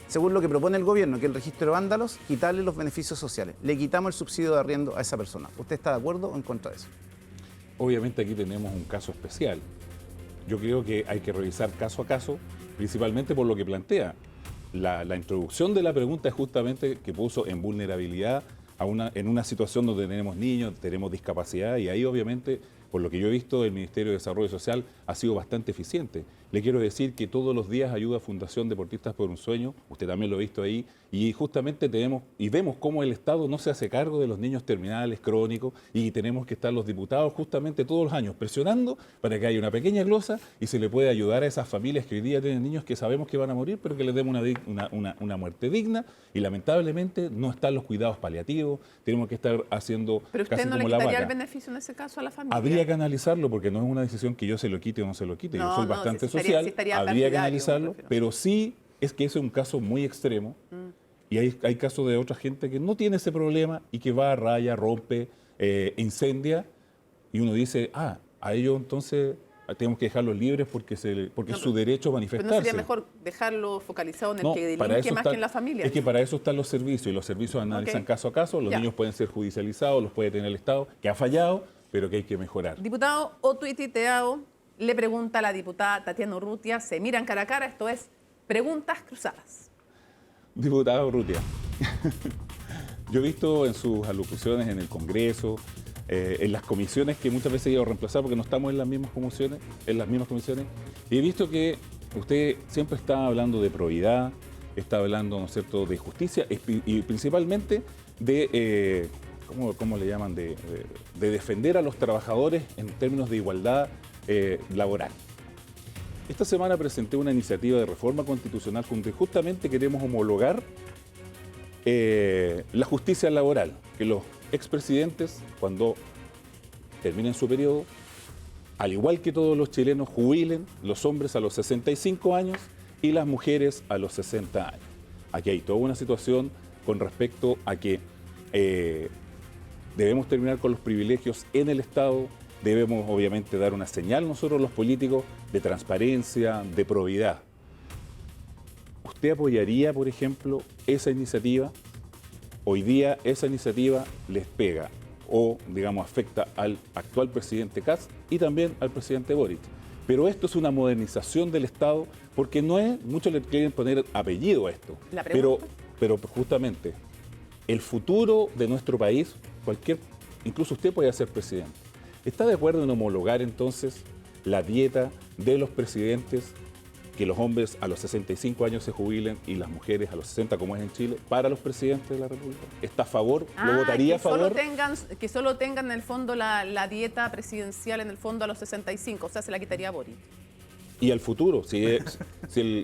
[SPEAKER 2] Según lo que propone el gobierno, que es el registro de vándalos, quitarle los beneficios sociales. Le quitamos el subsidio de arriendo a esa persona. ¿Usted está de acuerdo o en contra de eso?
[SPEAKER 4] Obviamente aquí tenemos un caso especial. Yo creo que hay que revisar caso a caso, principalmente por lo que plantea. La introducción de la pregunta es justamente que puso en vulnerabilidad en una situación donde tenemos niños, tenemos discapacidad, y ahí obviamente, por lo que yo he visto, el Ministerio de Desarrollo Social ha sido bastante eficiente. Le quiero decir que todos los días ayuda a Fundación Deportistas por un Sueño, usted también lo ha visto ahí, y justamente vemos cómo el Estado no se hace cargo de los niños terminales, crónicos, y tenemos que estar los diputados justamente todos los años presionando para que haya una pequeña glosa y se le pueda ayudar a esas familias que hoy día tienen niños que sabemos que van a morir, pero que les demos una muerte digna, y lamentablemente no están los cuidados paliativos, tenemos que estar haciendo
[SPEAKER 1] Pero usted
[SPEAKER 4] casi
[SPEAKER 1] no le
[SPEAKER 4] como la
[SPEAKER 1] quitaría el
[SPEAKER 4] vaca.
[SPEAKER 1] beneficio en ese caso a la familia.
[SPEAKER 4] Habría que analizarlo porque no es una decisión que yo se lo quite o no se lo quite.
[SPEAKER 1] No,
[SPEAKER 4] Yo soy
[SPEAKER 1] no,
[SPEAKER 4] bastante
[SPEAKER 1] sí
[SPEAKER 4] social,
[SPEAKER 1] estaría
[SPEAKER 4] habría que
[SPEAKER 1] partidario, me
[SPEAKER 4] analizarlo,
[SPEAKER 1] refiero.
[SPEAKER 4] pero sí es que ese es un caso muy extremo y hay casos de otra gente que no tiene ese problema y que va a raya, rompe, incendia y uno dice, a ellos entonces tenemos que dejarlos libres porque es su derecho a
[SPEAKER 1] Pero
[SPEAKER 4] manifestarse.
[SPEAKER 1] no sería mejor dejarlo focalizado en el
[SPEAKER 4] No,
[SPEAKER 1] que
[SPEAKER 4] para
[SPEAKER 1] delinque
[SPEAKER 4] eso
[SPEAKER 1] más
[SPEAKER 4] está-
[SPEAKER 1] que en la familia.
[SPEAKER 4] Es que para eso están los servicios y los servicios analizan
[SPEAKER 1] Ok.
[SPEAKER 4] caso a caso. Los
[SPEAKER 1] Ya.
[SPEAKER 4] niños pueden ser judicializados, los puede tener el Estado, que ha fallado, pero que hay que mejorar.
[SPEAKER 1] Diputado Otuiti Teao le pregunta a la diputada Tatiana Urrutia, se miran cara a cara, esto es preguntas cruzadas.
[SPEAKER 4] Diputado Urrutia, yo he visto en sus alocuciones en el Congreso, en las comisiones que muchas veces he ido a reemplazar porque no estamos en las mismas comisiones, y he visto que usted siempre está hablando de probidad, está hablando, ¿no es cierto?, de justicia y principalmente de, ¿cómo le llaman?, de defender a los trabajadores en términos de igualdad laboral. Esta semana presenté una iniciativa de reforma constitucional donde justamente queremos homologar la justicia laboral, que los expresidentes, cuando terminen su periodo, al igual que todos los chilenos, jubilen, los hombres a los 65 años y las mujeres a los 60 años. Aquí hay toda una situación con respecto a que debemos terminar con los privilegios en el Estado, debemos obviamente dar una señal nosotros los políticos de transparencia, de probidad. ¿Usted apoyaría, por ejemplo, esa iniciativa? Hoy día esa iniciativa les pega o, digamos, afecta al actual presidente Kast y también al presidente Boric. Pero esto es una modernización del Estado porque no es, muchos le quieren poner apellido a esto.
[SPEAKER 1] ¿La pregunta?
[SPEAKER 4] Pero justamente el futuro de nuestro país, incluso usted puede ser presidente. ¿Está de acuerdo en homologar entonces la dieta de los presidentes, que los hombres a los 65 años se jubilen y las mujeres a los 60, como es en Chile, para los presidentes de la República? ¿Está a favor? ¿Lo votaría a favor?
[SPEAKER 1] Que solo tengan en el fondo la dieta presidencial en el fondo a los 65, o sea, se la quitaría a Boric.
[SPEAKER 4] Y al futuro, si el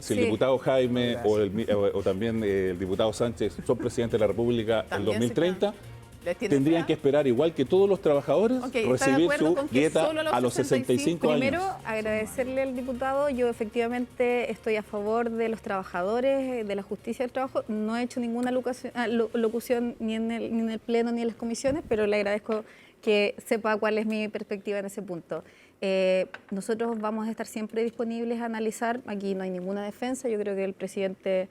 [SPEAKER 3] Sí.
[SPEAKER 4] diputado Jaime o también el diputado Sánchez son presidentes de la República en
[SPEAKER 1] También
[SPEAKER 4] 2030,
[SPEAKER 1] ¿Les tiene
[SPEAKER 4] tendrían
[SPEAKER 1] fea?
[SPEAKER 4] que esperar, igual que todos los trabajadores,
[SPEAKER 1] Ok, ¿está de
[SPEAKER 4] recibir
[SPEAKER 1] acuerdo
[SPEAKER 4] su
[SPEAKER 1] con que
[SPEAKER 4] dieta
[SPEAKER 1] solo
[SPEAKER 4] a los 65 años.
[SPEAKER 3] Primero, agradecerle al diputado. Yo efectivamente estoy a favor de los trabajadores, de la justicia del trabajo. No he hecho ninguna locución ni en el Pleno ni en las comisiones, pero le agradezco que sepa cuál es mi perspectiva en ese punto. Nosotros vamos a estar siempre disponibles a analizar. Aquí no hay ninguna defensa. Yo creo que el presidente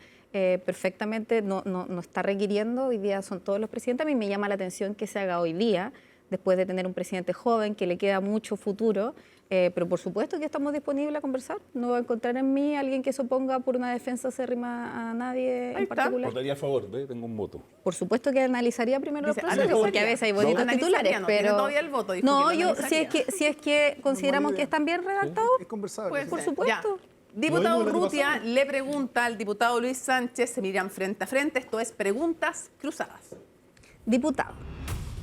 [SPEAKER 3] perfectamente no está requiriendo. Hoy día son todos los presidentes. A mí me llama la atención que se haga hoy día, después de tener un presidente joven que le queda mucho futuro, pero por supuesto que estamos disponibles a conversar. No va a encontrar en mí alguien que se oponga por una defensa acérrima a nadie en particular.
[SPEAKER 4] Votaría a favor, tengo un voto.
[SPEAKER 3] Por supuesto que analizaría primero los
[SPEAKER 1] Dice,
[SPEAKER 3] procesos, porque a veces hay bonitos titulares,
[SPEAKER 1] no tiene
[SPEAKER 3] pero
[SPEAKER 1] todavía el voto, dijo
[SPEAKER 3] no,
[SPEAKER 1] que lo
[SPEAKER 3] yo
[SPEAKER 1] analizaría.
[SPEAKER 3] si es que consideramos que están bien redactados,
[SPEAKER 2] Es conversable.
[SPEAKER 1] Puede
[SPEAKER 3] por
[SPEAKER 1] ser.
[SPEAKER 3] supuesto.
[SPEAKER 1] Ya. Diputado
[SPEAKER 5] Lo mismo el año
[SPEAKER 1] Urrutia
[SPEAKER 5] pasado.
[SPEAKER 1] le pregunta al diputado Luis Sánchez, se miran frente a frente, esto es preguntas cruzadas.
[SPEAKER 3] Diputado,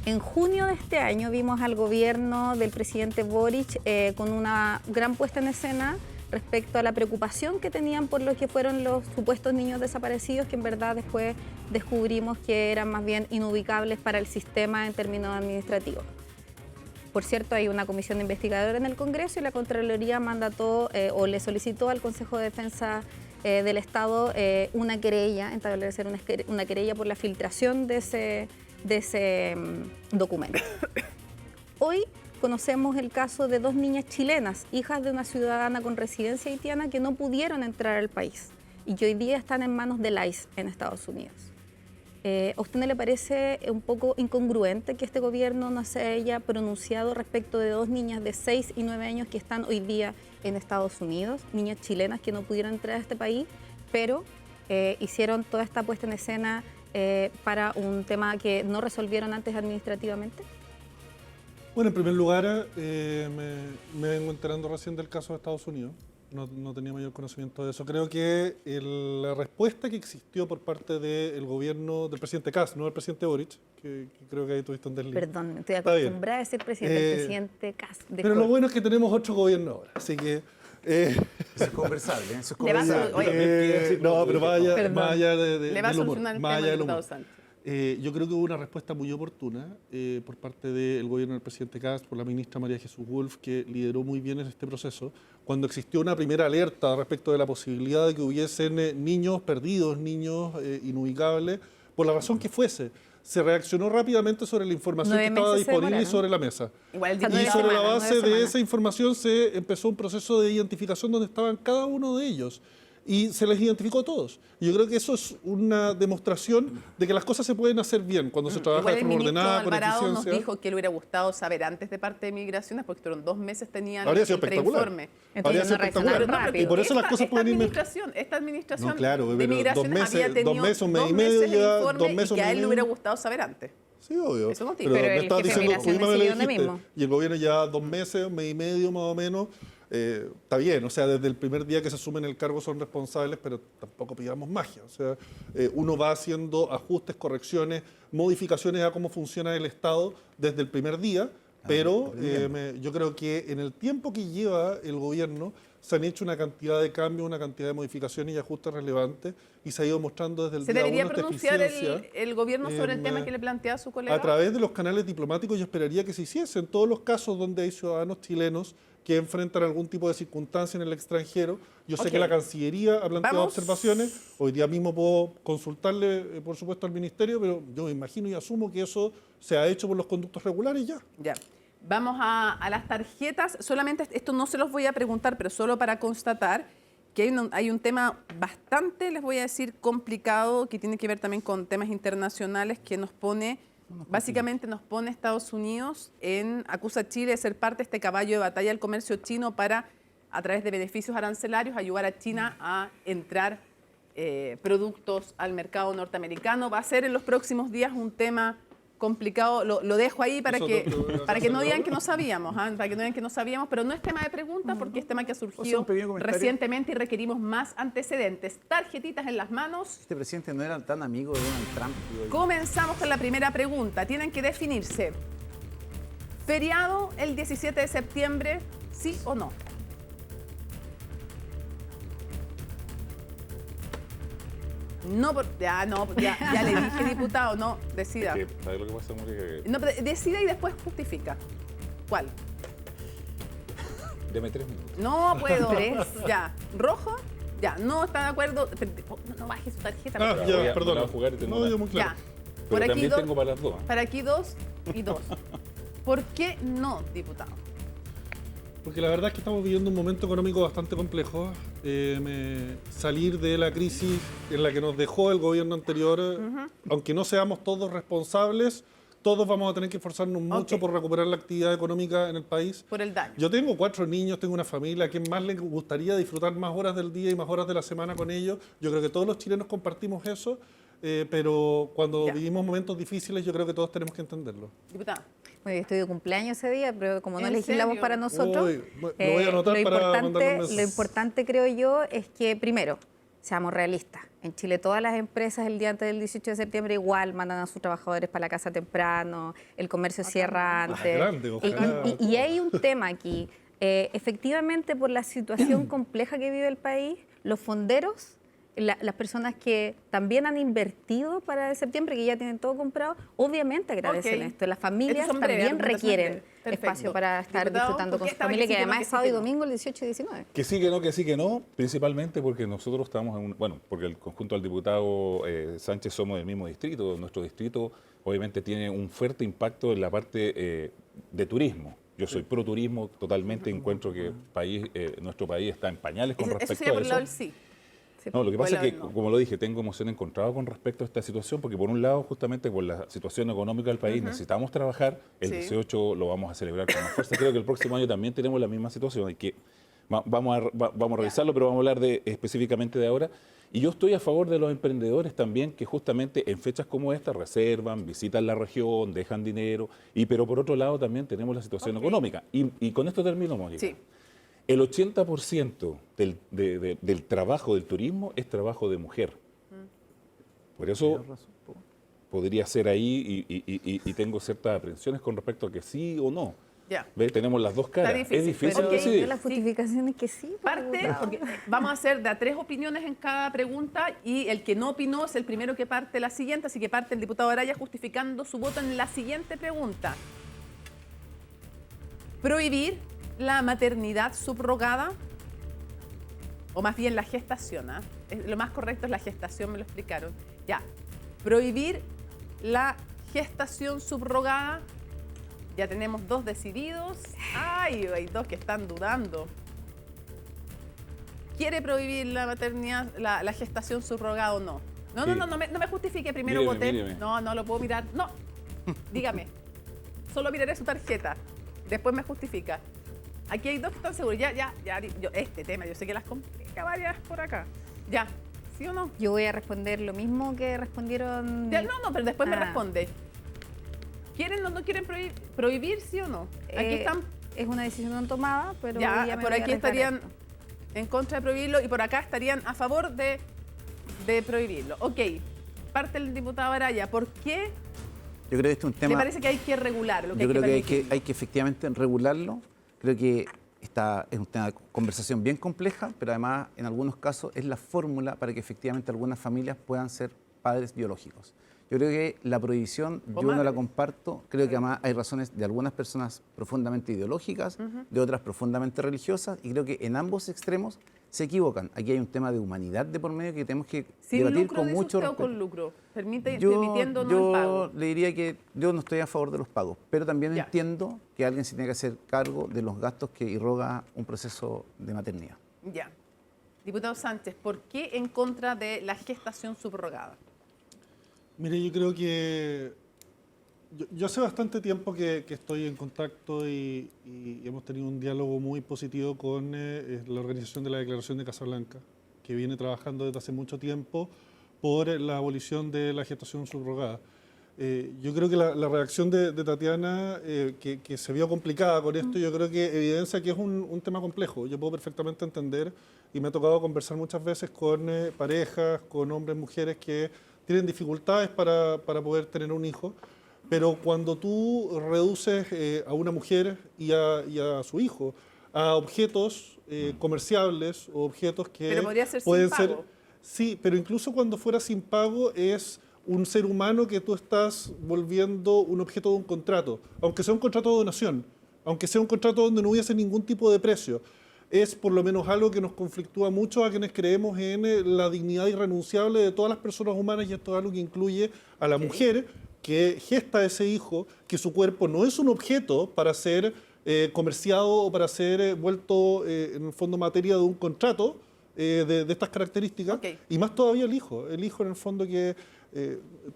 [SPEAKER 3] en junio de este año vimos al gobierno del presidente Boric con una gran puesta en escena respecto a la preocupación que tenían por lo que fueron los supuestos niños desaparecidos, que en verdad después descubrimos que eran más bien inubicables para el sistema en términos administrativos. Por cierto, hay una comisión investigadora en el Congreso y la Contraloría mandató o le solicitó al Consejo de Defensa del Estado una querella, establecer una querella por la filtración de ese documento. Hoy conocemos el caso de 2 niñas chilenas, hijas de una ciudadana con residencia haitiana que no pudieron entrar al país y que hoy día están en manos del ICE en Estados Unidos. ¿A usted no le parece un poco incongruente que este gobierno no se haya pronunciado respecto de 2 niñas de 6 y 9 años que están hoy día en Estados Unidos, niñas chilenas que no pudieron entrar a este país, pero hicieron toda esta puesta en escena para un tema que no resolvieron antes administrativamente?
[SPEAKER 5] Bueno, en primer lugar, me vengo enterando recién del caso de Estados Unidos. No tenía mayor conocimiento de eso. Creo que la respuesta que existió por parte del gobierno del presidente Kast, no del presidente Boric, que creo que ahí tuviste un desliz.
[SPEAKER 3] Perdón, estoy
[SPEAKER 5] Está bien.
[SPEAKER 3] acostumbrada a decir presidente, el presidente Kast.
[SPEAKER 5] Pero lo bueno es que tenemos otro gobierno ahora, así que...
[SPEAKER 2] Eso es conversable. Eso es
[SPEAKER 1] Le va a
[SPEAKER 2] conversable.
[SPEAKER 1] oye,
[SPEAKER 5] no, pero más allá
[SPEAKER 1] le va a
[SPEAKER 5] del humor,
[SPEAKER 1] solucionar el
[SPEAKER 5] más
[SPEAKER 1] tema
[SPEAKER 5] allá
[SPEAKER 1] al
[SPEAKER 5] del
[SPEAKER 1] diputado
[SPEAKER 5] humor.
[SPEAKER 1] Sánchez.
[SPEAKER 5] Yo creo que hubo una respuesta muy oportuna por parte del gobierno del presidente Kast, por la ministra María Jesús Wolf, que lideró muy bien en este proceso, cuando existió una primera alerta respecto de la posibilidad de que hubiesen niños perdidos, niños inubicables, por la razón que fuese. Se reaccionó rápidamente sobre la información
[SPEAKER 3] 9
[SPEAKER 5] que estaba
[SPEAKER 3] meses se
[SPEAKER 5] disponible y
[SPEAKER 3] demoraron.
[SPEAKER 5] sobre la mesa.
[SPEAKER 1] Igual el
[SPEAKER 3] O sea,
[SPEAKER 5] Y
[SPEAKER 1] diputado-
[SPEAKER 5] sobre la
[SPEAKER 3] 9
[SPEAKER 5] base de
[SPEAKER 3] semanas.
[SPEAKER 5] esa información se empezó un proceso de identificación donde estaban cada uno de ellos. Y se les identificó a todos. Y yo creo que eso es una demostración de que las cosas se pueden hacer bien cuando se trabaja
[SPEAKER 1] Igual
[SPEAKER 5] de
[SPEAKER 1] el
[SPEAKER 5] forma
[SPEAKER 1] ministro
[SPEAKER 5] ordenada, con
[SPEAKER 1] Alvarado nos
[SPEAKER 5] eficiencia.
[SPEAKER 1] dijo que le hubiera gustado saber antes de parte de Migraciones, porque fueron 2 meses, tenían
[SPEAKER 5] Habría sido
[SPEAKER 1] el
[SPEAKER 5] espectacular.
[SPEAKER 1] preinforme.
[SPEAKER 5] Habría sido
[SPEAKER 3] no reaccionaron
[SPEAKER 5] espectacular.
[SPEAKER 3] rápido.
[SPEAKER 5] Y por eso las
[SPEAKER 1] Esta-
[SPEAKER 5] cosas pueden ir mejor.
[SPEAKER 1] Esta administración
[SPEAKER 5] No, claro,
[SPEAKER 1] de
[SPEAKER 5] pero
[SPEAKER 1] Migraciones
[SPEAKER 5] 2
[SPEAKER 1] había
[SPEAKER 5] meses,
[SPEAKER 1] tenido
[SPEAKER 5] 2 meses, un mes y
[SPEAKER 1] 2
[SPEAKER 5] medio,
[SPEAKER 1] meses el
[SPEAKER 5] ya,
[SPEAKER 1] informe
[SPEAKER 5] 2 meses,
[SPEAKER 1] y que
[SPEAKER 5] un
[SPEAKER 1] a
[SPEAKER 5] mes
[SPEAKER 1] él
[SPEAKER 5] y
[SPEAKER 1] le hubiera
[SPEAKER 5] medio.
[SPEAKER 1] gustado saber antes.
[SPEAKER 5] Sí, obvio.
[SPEAKER 1] Eso no tiene.
[SPEAKER 5] Pero
[SPEAKER 3] Pero
[SPEAKER 5] me
[SPEAKER 3] el
[SPEAKER 5] estabas
[SPEAKER 3] jefe de
[SPEAKER 5] diciendo, tú
[SPEAKER 3] Migraciones
[SPEAKER 5] misma me lo
[SPEAKER 3] siguió donde
[SPEAKER 5] dijiste.
[SPEAKER 3] mismo.
[SPEAKER 5] Y el gobierno ya 2 meses, un mes y medio más o menos. Está bien, o sea, desde el primer día que se asumen el cargo son responsables, pero tampoco pidamos magia. O sea, uno va haciendo ajustes, correcciones, modificaciones a cómo funciona el Estado desde el primer día, pero yo creo que en el tiempo que lleva el gobierno se han hecho una cantidad de cambios, una cantidad de modificaciones y ajustes relevantes y se ha ido mostrando desde el
[SPEAKER 1] ¿Se
[SPEAKER 5] día
[SPEAKER 1] debería
[SPEAKER 5] uno esta
[SPEAKER 1] pronunciar
[SPEAKER 5] eficiencia.
[SPEAKER 1] el gobierno sobre el
[SPEAKER 5] em,
[SPEAKER 1] tema que le plantea su colega?
[SPEAKER 5] A través de los canales diplomáticos yo esperaría que se hiciese. En todos los casos donde hay ciudadanos chilenos que enfrentan algún tipo de circunstancia en el extranjero, yo sé
[SPEAKER 1] Ok.
[SPEAKER 5] que la Cancillería ha planteado
[SPEAKER 1] Vamos.
[SPEAKER 5] observaciones. Hoy día mismo puedo consultarle, por supuesto, al Ministerio, pero yo me imagino y asumo que eso se ha hecho por los conductos regulares ya.
[SPEAKER 1] Ya. Vamos a las tarjetas. Solamente esto no se los voy a preguntar, pero solo para constatar que hay un tema bastante, les voy a decir, complicado, que tiene que ver también con temas internacionales, que nos pone, básicamente nos pone Estados Unidos acusa a Chile de ser parte de este caballo de batalla del comercio chino para, a través de beneficios arancelarios, ayudar a China a entrar productos al mercado norteamericano. Va a ser en los próximos días un tema complicado, lo dejo ahí para
[SPEAKER 5] Eso
[SPEAKER 1] para que no digan
[SPEAKER 5] ahora.
[SPEAKER 1] que no sabíamos, para que no digan que no sabíamos, pero no es tema de pregunta porque es tema que ha
[SPEAKER 2] O sea,
[SPEAKER 1] surgido
[SPEAKER 2] un pequeño comentario.
[SPEAKER 1] recientemente y requerimos más antecedentes. Tarjetitas en las manos.
[SPEAKER 2] Este presidente no era tan amigo de Donald Trump. digo yo.
[SPEAKER 1] Comenzamos con la primera pregunta. Tienen que definirse. ¿Feriado el 17 de septiembre, sí o no? No, ya le dije, diputado, no, decida.
[SPEAKER 4] Que, ¿sabes lo que pasa, Muri? Que
[SPEAKER 1] No, pero decida y después justifica. ¿Cuál?
[SPEAKER 4] deme 3 minutos.
[SPEAKER 1] No puedo.
[SPEAKER 3] 3.
[SPEAKER 1] Ya. ¿Rojo? Ya. No está de acuerdo. No baje su tarjeta.
[SPEAKER 5] Ah,
[SPEAKER 1] por favor.
[SPEAKER 5] ya,
[SPEAKER 4] voy a-
[SPEAKER 5] perdona.
[SPEAKER 4] me la voy a jugar y tengo
[SPEAKER 5] No,
[SPEAKER 4] una.
[SPEAKER 5] yo muy claro.
[SPEAKER 1] Ya.
[SPEAKER 4] Pero
[SPEAKER 1] Por aquí
[SPEAKER 4] también
[SPEAKER 1] dos.
[SPEAKER 4] tengo para las dos.
[SPEAKER 1] Para aquí 2 y 2. ¿Por qué no, diputado?
[SPEAKER 5] Porque la verdad es que estamos viviendo un momento económico bastante complejo. Salir de la crisis en la que nos dejó el gobierno anterior, aunque no seamos todos responsables todos vamos a tener que esforzarnos mucho por recuperar la actividad económica en el país.
[SPEAKER 1] Por el daño.
[SPEAKER 5] Yo tengo 4 niños, tengo una familia. ¿A quién más le gustaría disfrutar más horas del día y más horas de la semana con ellos? Yo creo que todos los chilenos compartimos eso, pero cuando vivimos momentos difíciles yo creo que todos tenemos que entenderlo.
[SPEAKER 1] Diputada.
[SPEAKER 3] Bueno, yo estoy de cumpleaños ese día, pero como no
[SPEAKER 1] ¿En
[SPEAKER 3] legislamos
[SPEAKER 1] serio?
[SPEAKER 3] para nosotros,
[SPEAKER 5] Uy, lo voy a anotar para mandarle un mensaje.
[SPEAKER 3] lo importante creo yo es que primero, seamos realistas. En Chile todas las empresas el día antes del 18 de septiembre igual mandan a sus trabajadores para la casa temprano, el comercio cierra antes.
[SPEAKER 5] Grande, ojalá.
[SPEAKER 3] Y hay un tema aquí. Efectivamente, por la situación compleja que vive el país, los fonderos, las personas que también han invertido para septiembre, que ya tienen todo comprado, obviamente agradecen esto. Las familias
[SPEAKER 1] Estos son breves,
[SPEAKER 3] también requieren
[SPEAKER 1] argumentaciones.
[SPEAKER 3] espacio para estar
[SPEAKER 1] Diputado,
[SPEAKER 3] disfrutando
[SPEAKER 1] ¿por
[SPEAKER 3] con
[SPEAKER 1] qué
[SPEAKER 3] su familia, que
[SPEAKER 1] estaba
[SPEAKER 3] además
[SPEAKER 1] que
[SPEAKER 3] es
[SPEAKER 1] sí,
[SPEAKER 3] sábado y
[SPEAKER 1] que no?
[SPEAKER 3] domingo el 18 y 19.
[SPEAKER 4] Que sí, que no, principalmente porque nosotros estamos en bueno, porque el conjunto del diputado Sánchez somos del mismo distrito. Nuestro distrito obviamente tiene un fuerte impacto en la parte de turismo. Yo soy pro turismo totalmente, encuentro que nuestro país está en pañales con
[SPEAKER 1] Eso
[SPEAKER 4] respecto
[SPEAKER 1] sería
[SPEAKER 4] a
[SPEAKER 1] por el lado
[SPEAKER 4] eso.
[SPEAKER 1] del sí.
[SPEAKER 4] No, lo que pasa es que,
[SPEAKER 1] no.
[SPEAKER 4] como lo dije, tengo emoción encontrada con respecto a esta situación, porque por un lado, justamente por la situación económica del país, necesitamos trabajar. El 18 lo vamos a celebrar con más fuerza. Creo que el próximo año también tenemos la misma situación. Hay que, vamos a revisarlo, pero vamos a hablar específicamente de ahora. Y yo estoy a favor de los emprendedores también, que justamente en fechas como esta reservan, visitan la región, dejan dinero. Pero por otro lado también tenemos la situación económica. Y con esto termino, Mónica.
[SPEAKER 1] Sí.
[SPEAKER 4] El 80% del trabajo del turismo es trabajo de mujer. Por eso podría ser ahí y tengo ciertas aprensiones con respecto a que sí o no.
[SPEAKER 1] Ya.
[SPEAKER 4] ¿Ve? Tenemos las dos caras.
[SPEAKER 1] Está difícil,
[SPEAKER 4] Es difícil
[SPEAKER 1] pero-
[SPEAKER 4] decidir.
[SPEAKER 3] Yo la justificación es que sí. pues,
[SPEAKER 1] Parte,
[SPEAKER 3] diputado.
[SPEAKER 1] porque vamos a hacer de a 3 opiniones en cada pregunta y el que no opinó es el primero que parte la siguiente, así que parte el diputado Araya justificando su voto en la siguiente pregunta. ¿Prohibir la maternidad subrogada? O más bien la gestación, ¿ah? Lo más correcto es la gestación, me lo explicaron. Ya. ¿Prohibir la gestación subrogada? Ya tenemos 2 decididos. Ay, hay 2 que están dudando. ¿Quiere prohibir la maternidad, la gestación subrogada o no? No,
[SPEAKER 4] Sí.
[SPEAKER 1] no me justifique. Primero
[SPEAKER 4] Míreme,
[SPEAKER 1] voté.
[SPEAKER 4] míreme.
[SPEAKER 1] No lo puedo mirar. No, dígame. Solo miraré su tarjeta. Después me justifica. Aquí hay 2 que están seguros. Ya. Este tema, yo sé que las complica varias por acá. Ya. ¿Sí o no?
[SPEAKER 3] Yo voy a responder lo mismo que respondieron.
[SPEAKER 1] Ya, no, pero después me
[SPEAKER 3] Ah.
[SPEAKER 1] responde. ¿Quieren o no quieren prohibir, sí o no? Aquí están.
[SPEAKER 3] Es una decisión tomada, pero
[SPEAKER 1] Ya,
[SPEAKER 3] me
[SPEAKER 1] por
[SPEAKER 3] voy a
[SPEAKER 1] aquí
[SPEAKER 3] arriesgar a
[SPEAKER 1] estarían
[SPEAKER 3] esto.
[SPEAKER 1] en contra de prohibirlo y por acá estarían a favor de prohibirlo. Ok, parte el diputado Araya. ¿Por qué
[SPEAKER 2] Yo creo que este es un
[SPEAKER 1] le
[SPEAKER 2] tema...
[SPEAKER 1] parece que hay que regularlo?
[SPEAKER 2] Yo creo que
[SPEAKER 1] permitir?
[SPEAKER 2] hay que efectivamente regularlo. Creo que es un tema de conversación bien compleja, pero además en algunos casos es la fórmula para que efectivamente algunas familias puedan ser padres biológicos. Yo creo que la prohibición yo no la
[SPEAKER 1] madres.
[SPEAKER 2] comparto. Creo que además hay razones de algunas personas profundamente ideológicas, de otras profundamente religiosas, y creo que en ambos extremos se equivocan. Aquí hay un tema de humanidad de por medio que tenemos que
[SPEAKER 1] ¿Sin
[SPEAKER 2] debatir
[SPEAKER 1] lucro,
[SPEAKER 2] con
[SPEAKER 1] dice
[SPEAKER 2] mucho
[SPEAKER 1] usted, o
[SPEAKER 2] respeto.
[SPEAKER 1] con lucro? Permitiendo
[SPEAKER 2] Yo
[SPEAKER 1] no el pago.
[SPEAKER 2] le diría que yo no estoy a favor de los pagos, pero también
[SPEAKER 1] Ya.
[SPEAKER 2] entiendo que alguien se tiene que hacer cargo de los gastos que irroga un proceso de maternidad.
[SPEAKER 1] Ya. Diputado Sánchez, ¿por qué en contra de la gestación subrogada?
[SPEAKER 5] Mire, yo creo que yo hace bastante tiempo que estoy en contacto y hemos tenido un diálogo muy positivo con la organización de la Declaración de Casablanca, que viene trabajando desde hace mucho tiempo por la abolición de la gestación subrogada. Yo creo que la reacción de Tatiana, que se vio complicada con esto, yo creo que evidencia que es un tema complejo. Yo puedo perfectamente entender, y me ha tocado conversar muchas veces con parejas, con hombres, mujeres que tienen dificultades para poder tener un hijo, pero cuando tú reduces a una mujer y a su hijo a objetos comerciables o objetos que
[SPEAKER 1] Pero podría ser sin
[SPEAKER 5] pueden
[SPEAKER 1] pago.
[SPEAKER 5] ser... Sí, pero incluso cuando fuera sin pago es un ser humano que tú estás volviendo un objeto de un contrato, aunque sea un contrato de donación, aunque sea un contrato donde no hubiese ningún tipo de precio. Es por lo menos algo que nos conflictúa mucho a quienes creemos en la dignidad irrenunciable de todas las personas humanas, y esto es algo que incluye a la mujer que gesta ese hijo, que su cuerpo no es un objeto para ser comerciado o para ser vuelto en el fondo materia de un contrato de estas características,
[SPEAKER 1] Ok.
[SPEAKER 5] y más todavía el hijo en el fondo que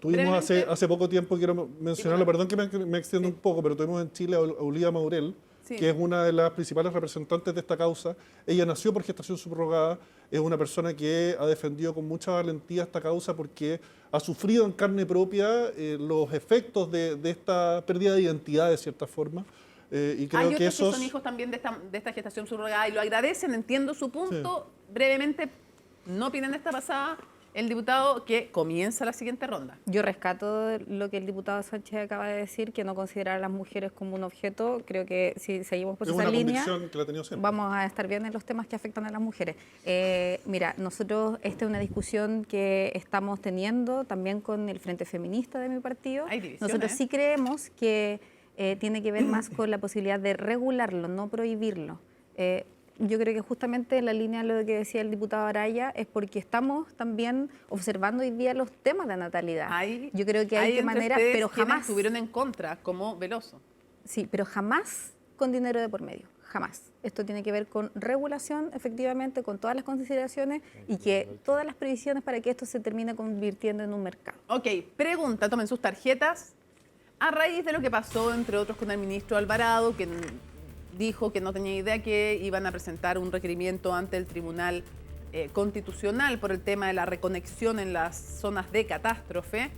[SPEAKER 5] Tuvimos
[SPEAKER 1] Brevemente.
[SPEAKER 5] hace poco tiempo, quiero mencionarlo, perdón que me extiendo un poco, pero tuvimos en Chile a Olivia Maurel,
[SPEAKER 1] Sí.
[SPEAKER 5] que es una de las principales representantes de esta causa. Ella nació por gestación subrogada, es una persona que ha defendido con mucha valentía esta causa porque ha sufrido en carne propia los efectos de esta pérdida de identidad, de cierta forma. Y creo
[SPEAKER 1] Hay
[SPEAKER 5] que
[SPEAKER 1] otros
[SPEAKER 5] esos...
[SPEAKER 1] que son hijos también de esta gestación subrogada y lo agradecen, entiendo su punto. Brevemente, no opinen de esta pasada el diputado que comienza la siguiente ronda.
[SPEAKER 3] Yo rescato lo que el diputado Sánchez acaba de decir, que no considerar a las mujeres como un objeto. Creo que si seguimos por
[SPEAKER 5] Es
[SPEAKER 3] esa
[SPEAKER 5] una
[SPEAKER 3] línea,
[SPEAKER 5] convicción que la he tenido siempre.
[SPEAKER 3] vamos a estar bien en los temas que afectan a las mujeres. Mira, nosotros, esta es una discusión que estamos teniendo también con el Frente Feminista de mi partido.
[SPEAKER 1] Hay divisiones.
[SPEAKER 3] Nosotros sí creemos que tiene que ver más con la posibilidad de regularlo, no prohibirlo. Yo creo que justamente en la línea de lo que decía el diputado Araya es porque estamos también observando hoy día los temas de natalidad. Yo creo que hay que
[SPEAKER 1] entre
[SPEAKER 3] manera,
[SPEAKER 1] ustedes
[SPEAKER 3] pero
[SPEAKER 1] quienes
[SPEAKER 3] jamás,
[SPEAKER 1] estuvieron en contra, como Veloso.
[SPEAKER 3] sí, pero jamás con dinero de por medio, jamás. Esto tiene que ver con regulación, efectivamente, con todas las consideraciones y que todas las previsiones para que esto se termine convirtiendo en un mercado.
[SPEAKER 1] Ok, pregunta, tomen sus tarjetas. A raíz de lo que pasó, entre otros, con el ministro Alvarado, que dijo que no tenía idea que iban a presentar un requerimiento ante el Tribunal Constitucional por el tema de la reconexión en las zonas de catástrofe.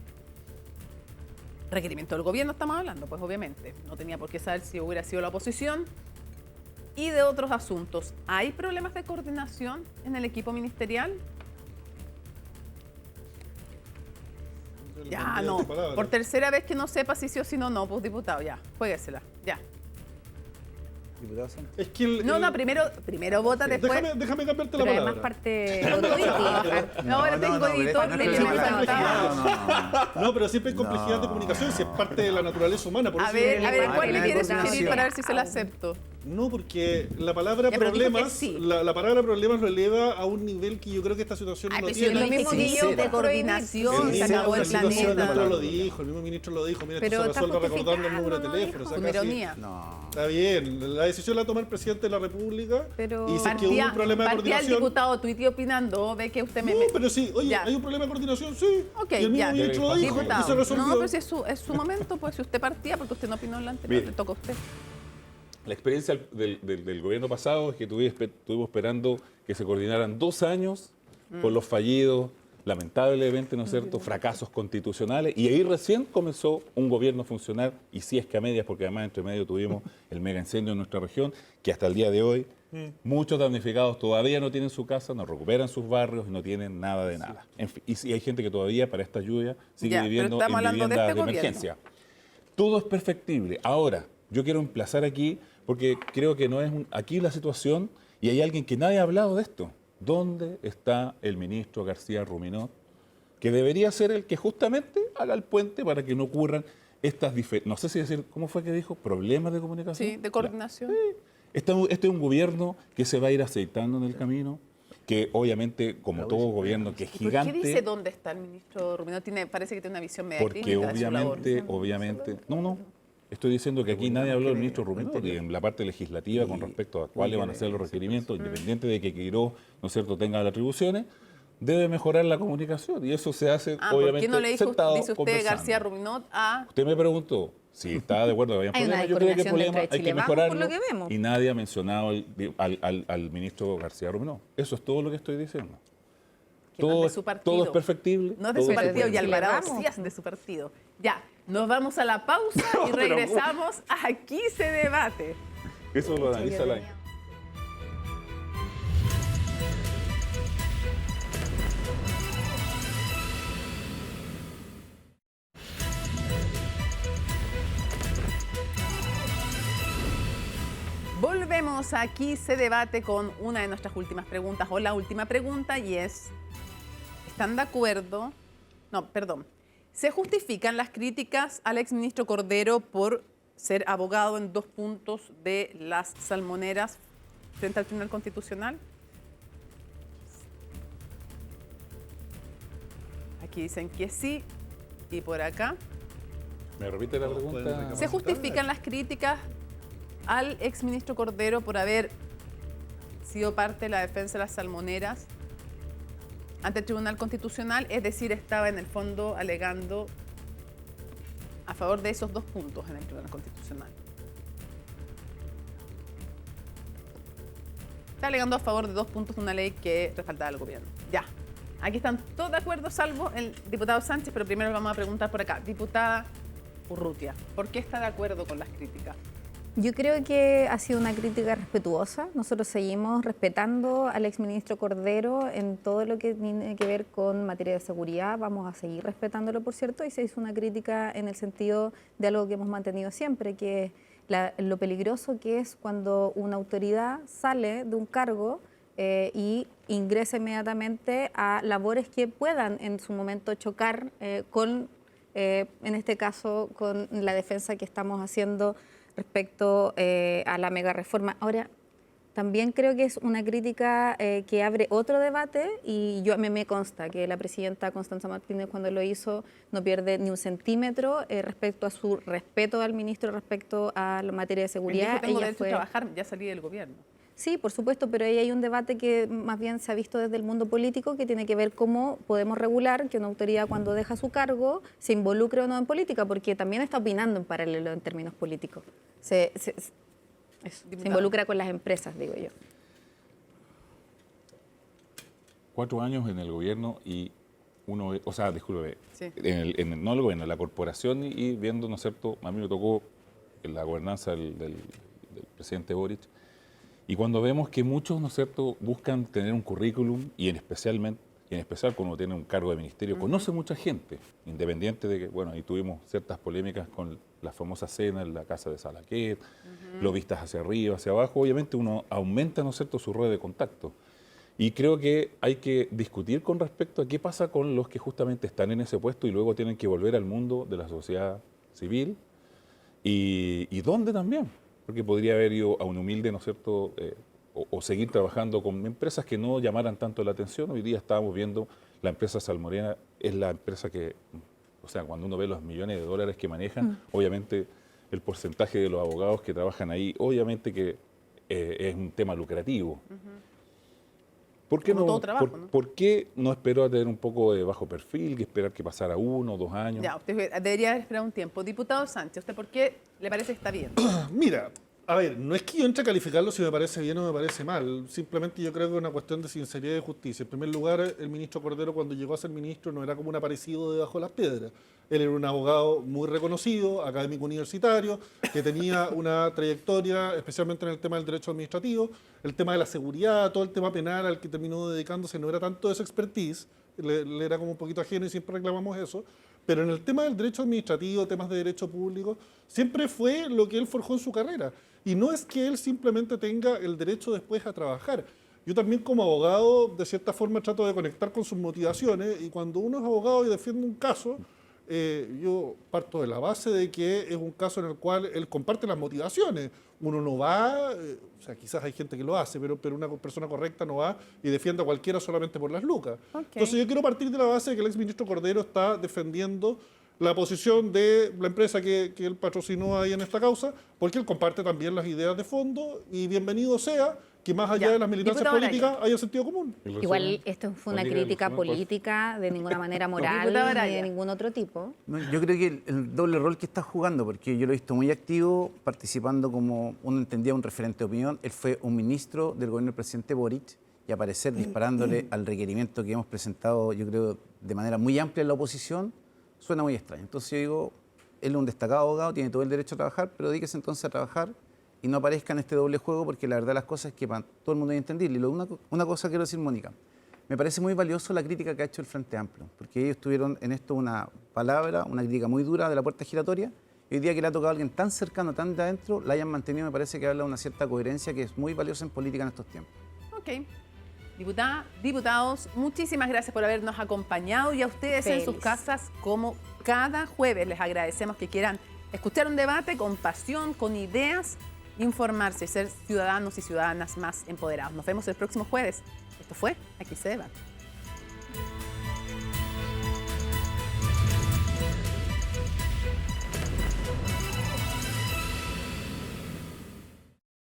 [SPEAKER 1] Requerimiento del gobierno estamos hablando, pues obviamente. No tenía por qué saber si hubiera sido la oposición. Y de otros asuntos. ¿Hay problemas de coordinación en el equipo ministerial? Ya, no. Por tercera vez que no sepa si sí o si no, pues diputado, ya. Juéguesela, ya.
[SPEAKER 2] Diputado Sánchez.
[SPEAKER 5] Es que
[SPEAKER 1] No, primero vota, después...
[SPEAKER 5] Déjame cambiarte la
[SPEAKER 3] Pero
[SPEAKER 5] palabra.
[SPEAKER 3] además parte autocrítica.
[SPEAKER 1] No, ahora tengo editor,
[SPEAKER 2] pero
[SPEAKER 1] le
[SPEAKER 2] esta no
[SPEAKER 1] me
[SPEAKER 2] es
[SPEAKER 1] faltaba.
[SPEAKER 5] No, pero siempre hay complejidad de comunicación, si es parte de la naturaleza humana. Por
[SPEAKER 1] A
[SPEAKER 5] eso
[SPEAKER 1] ver,
[SPEAKER 5] yo-
[SPEAKER 1] ¿cuál le quiere
[SPEAKER 2] coordinación.
[SPEAKER 1] sugerir para ver si se la acepto?
[SPEAKER 5] No, porque la palabra
[SPEAKER 1] Ya, pero dijo que
[SPEAKER 5] problemas,
[SPEAKER 1] sí.
[SPEAKER 5] la palabra problemas lo eleva a un nivel que yo creo que esta situación
[SPEAKER 1] Ay,
[SPEAKER 5] no
[SPEAKER 1] pero si es
[SPEAKER 5] tiene.
[SPEAKER 1] lo mismo que yo de coordinación, se acabó el planeta.
[SPEAKER 5] Lo dijo, el mismo ministro lo dijo. Mira,
[SPEAKER 3] Pero
[SPEAKER 5] esto se
[SPEAKER 3] está
[SPEAKER 5] resuelve recordando el número de
[SPEAKER 3] justificado,
[SPEAKER 5] teléfono.
[SPEAKER 3] no
[SPEAKER 5] o sea,
[SPEAKER 1] Con
[SPEAKER 5] casi-
[SPEAKER 1] ironía.
[SPEAKER 2] No.
[SPEAKER 5] Está bien, la decisión la toma el presidente de la República.
[SPEAKER 3] Pero
[SPEAKER 5] y si es que hubo un problema de
[SPEAKER 1] partía el
[SPEAKER 5] coordinación.
[SPEAKER 1] diputado tuiteó opinando, ve que usted me...
[SPEAKER 5] No, pero sí, oye,
[SPEAKER 1] Ya.
[SPEAKER 5] hay un problema de coordinación, sí.
[SPEAKER 1] Ok,
[SPEAKER 5] y el mismo
[SPEAKER 1] ya.
[SPEAKER 5] ministro lo dijo y
[SPEAKER 1] Diputado,
[SPEAKER 5] se resolvió.
[SPEAKER 1] no, pero si es su momento, pues si usted partía, porque usted no opinó en la anterior,
[SPEAKER 4] Bien.
[SPEAKER 1] le toca a usted.
[SPEAKER 4] La experiencia del gobierno pasado es que estuvimos esperando que se coordinaran 2 años por los fallidos, lamentablemente, ¿no es cierto?, fracasos constitucionales, y ahí recién comenzó un gobierno a funcionar, y sí es que a medias, porque además entre medio tuvimos el mega incendio en nuestra región, que hasta el día de hoy muchos damnificados todavía no tienen su casa, no recuperan sus barrios, no tienen nada de nada. En fin, y sí hay gente que todavía para esta lluvia sigue
[SPEAKER 1] Ya, pero
[SPEAKER 4] viviendo
[SPEAKER 1] estamos
[SPEAKER 4] en
[SPEAKER 1] hablando de
[SPEAKER 4] vivienda
[SPEAKER 1] este
[SPEAKER 4] de
[SPEAKER 1] gobierno.
[SPEAKER 4] emergencia. Todo es perfectible. Ahora, yo quiero emplazar aquí, porque creo que no es aquí la situación, y hay alguien que nadie ha hablado de esto. ¿Dónde está el ministro García Ruminot? Que debería ser el que justamente haga el puente para que no ocurran estas no sé si decir, ¿cómo fue que dijo? ¿Problemas de comunicación?
[SPEAKER 1] Sí, de coordinación.
[SPEAKER 4] Este es un gobierno que se va a ir aceitando en el camino, que obviamente, como todo gobierno que es
[SPEAKER 1] ¿Por qué dice
[SPEAKER 4] gigante,
[SPEAKER 1] dónde está el ministro Rubino? Parece que tiene una visión media
[SPEAKER 4] porque
[SPEAKER 1] crítica de su labor.
[SPEAKER 4] obviamente, no, estoy diciendo que aquí nadie habló del ministro Ruminot y en la parte legislativa con respecto a cuáles van a ser los requerimientos, independiente de que Queiroz, ¿no es cierto?, tenga las atribuciones, debe mejorar la comunicación y eso se hace
[SPEAKER 1] ¿Por
[SPEAKER 4] obviamente
[SPEAKER 1] qué no le dijo,
[SPEAKER 4] sentado,
[SPEAKER 1] dice usted
[SPEAKER 4] conversando.
[SPEAKER 1] García Ruminot a...
[SPEAKER 4] Usted me preguntó si estaba de acuerdo que había
[SPEAKER 3] Hay una
[SPEAKER 4] problemas. Yo creo que el
[SPEAKER 3] descoordinación
[SPEAKER 4] problema
[SPEAKER 3] dentro de
[SPEAKER 4] hay que
[SPEAKER 3] Chile Vamos,
[SPEAKER 4] mejorarlo
[SPEAKER 3] por lo que vemos.
[SPEAKER 4] y nadie ha mencionado al ministro García Ruminot. Eso es todo lo que estoy diciendo.
[SPEAKER 1] Que no es de su partido.
[SPEAKER 4] Todo es perfectible.
[SPEAKER 1] No es de
[SPEAKER 4] todo
[SPEAKER 1] su
[SPEAKER 4] se
[SPEAKER 1] partido
[SPEAKER 4] puede.
[SPEAKER 1] y Alvarado
[SPEAKER 3] Vamos.
[SPEAKER 1] sí es de su partido. Ya, nos vamos a la pausa y
[SPEAKER 4] pero-
[SPEAKER 1] regresamos. Aquí se debate.
[SPEAKER 4] Eso lo analiza la...
[SPEAKER 1] Volvemos aquí, se debate con una de nuestras últimas preguntas, o la última pregunta, y es, ¿están de acuerdo? No, perdón. ¿Se justifican las críticas al exministro Cordero por ser abogado en 2 puntos de las salmoneras frente al Tribunal Constitucional? Aquí dicen que sí, y por acá.
[SPEAKER 4] ¿Me repite la
[SPEAKER 5] pueden
[SPEAKER 4] pregunta?
[SPEAKER 5] reclamar.
[SPEAKER 1] ¿Se justifican las críticas al exministro Cordero por haber sido parte de la defensa de las salmoneras ante el Tribunal Constitucional, es decir, estaba en el fondo alegando a favor de esos 2 puntos en el Tribunal Constitucional. Está alegando a favor de 2 puntos de una ley que respaldaba al gobierno. Ya. Aquí están todos de acuerdo, salvo el diputado Sánchez, pero primero vamos a preguntar por acá. Diputada Urrutia, ¿por qué está de acuerdo con las críticas?
[SPEAKER 3] Yo creo que ha sido una crítica respetuosa. Nosotros seguimos respetando al exministro Cordero en todo lo que tiene que ver con materia de seguridad. Vamos a seguir respetándolo, por cierto, y se hizo una crítica en el sentido de algo que hemos mantenido siempre, que es lo peligroso que es cuando una autoridad sale de un cargo y ingresa inmediatamente a labores que puedan en su momento chocar con, en este caso, con la defensa que estamos haciendo respecto a la mega reforma. Ahora, también creo que es una crítica que abre otro debate y a mí me consta que la presidenta Constanza Martínez cuando lo hizo no pierde ni un centímetro respecto a su respeto al ministro respecto a la materia de seguridad.
[SPEAKER 1] Tengo derecho a trabajar, ya salí del gobierno.
[SPEAKER 3] Sí, por supuesto, pero ahí hay un debate que más bien se ha visto desde el mundo político que tiene que ver cómo podemos regular que una autoridad cuando deja su cargo se involucre o no en política, porque también está opinando en paralelo en términos políticos. Se involucra con las empresas, digo yo.
[SPEAKER 4] 4 años en el gobierno y uno, o sea, discúlpeme,
[SPEAKER 1] Sí.
[SPEAKER 4] no el gobierno, la corporación y viendo, ¿no es cierto? A mí me tocó la gobernanza del presidente Boric. Y cuando vemos que muchos, ¿no es cierto?, buscan tener un currículum y en especial cuando uno tiene un cargo de ministerio, conoce mucha gente, independiente de que, bueno, ahí tuvimos ciertas polémicas con la famosa cena en la casa de Salaquet, lo vistas hacia arriba, hacia abajo, obviamente uno aumenta, ¿no es cierto?, su red de contacto. Y creo que hay que discutir con respecto a qué pasa con los que justamente están en ese puesto y luego tienen que volver al mundo de la sociedad civil y dónde también. Porque podría haber ido a un humilde, ¿no es cierto?, o seguir trabajando con empresas que no llamaran tanto la atención. Hoy día estábamos viendo la empresa Salmorena, es la empresa que, o sea, cuando uno ve los millones de dólares que manejan, obviamente el porcentaje de los abogados que trabajan ahí, obviamente que es un tema lucrativo. ¿Por qué,
[SPEAKER 1] Como todo trabajo, ¿no?
[SPEAKER 4] ¿Por qué no esperó a tener un poco de bajo perfil, que esperar que pasara 1 o 2 años?
[SPEAKER 1] Ya, usted debería haber esperado un tiempo. Diputado Sánchez, ¿usted por qué le parece que está bien?
[SPEAKER 5] Mira, a ver, no es que yo entre a calificarlo si me parece bien o me parece mal. Simplemente yo creo que es una cuestión de sinceridad y de justicia. En primer lugar, el ministro Cordero cuando llegó a ser ministro no era como un aparecido debajo de las piedras. Él era un abogado muy reconocido, académico universitario, que tenía una trayectoria, especialmente en el tema del derecho administrativo, el tema de la seguridad, todo el tema penal al que terminó dedicándose no era tanto de su expertise, le era como un poquito ajeno y siempre reclamamos eso. Pero en el tema del derecho administrativo, temas de derecho público, siempre fue lo que él forjó en su carrera. Y no es que él simplemente tenga el derecho después a trabajar. Yo también como abogado, de cierta forma, trato de conectar con sus motivaciones y cuando uno es abogado y defiende un caso, yo parto de la base de que es un caso en el cual él comparte las motivaciones. Uno no va, o sea, quizás hay gente que lo hace, pero una persona correcta no va y defiende a cualquiera solamente por las lucas.
[SPEAKER 1] Okay.
[SPEAKER 5] Entonces yo quiero partir de la base de que el exministro Cordero está defendiendo la posición de la empresa que él patrocinó ahí en esta causa, porque él comparte también las ideas de fondo y bienvenido sea que más allá de las militancias políticas haya sentido común.
[SPEAKER 3] Igual esto fue una crítica política, de ninguna manera moral ni de ningún otro tipo.
[SPEAKER 2] No, yo creo que el doble rol que está jugando, porque yo lo he visto muy activo, participando como uno entendía un referente de opinión. Él fue un ministro del gobierno del presidente Boric y aparecer disparándole al requerimiento que hemos presentado, yo creo, de manera muy amplia en la oposición, suena muy extraño. Entonces yo digo, él es un destacado abogado, tiene todo el derecho a trabajar, pero dedíquese entonces a trabajar y no aparezca en este doble juego, porque la verdad las cosas es que para todo el mundo hay que entenderlo. Y una cosa quiero decir, Mónica, me parece muy valioso la crítica que ha hecho el Frente Amplio, porque ellos tuvieron en esto una palabra, una crítica muy dura de la puerta giratoria, y hoy día que le ha tocado a alguien tan cercano, tan de adentro, la hayan mantenido, me parece que habla de una cierta coherencia que es muy valiosa en política en estos tiempos.
[SPEAKER 1] Ok. Diputada, diputados, muchísimas gracias por habernos acompañado y a ustedes en sus casas, como cada jueves, les agradecemos que quieran escuchar un debate con pasión, con ideas, informarse y ser ciudadanos y ciudadanas más empoderados. Nos vemos el próximo jueves. Esto fue Aquí se debate.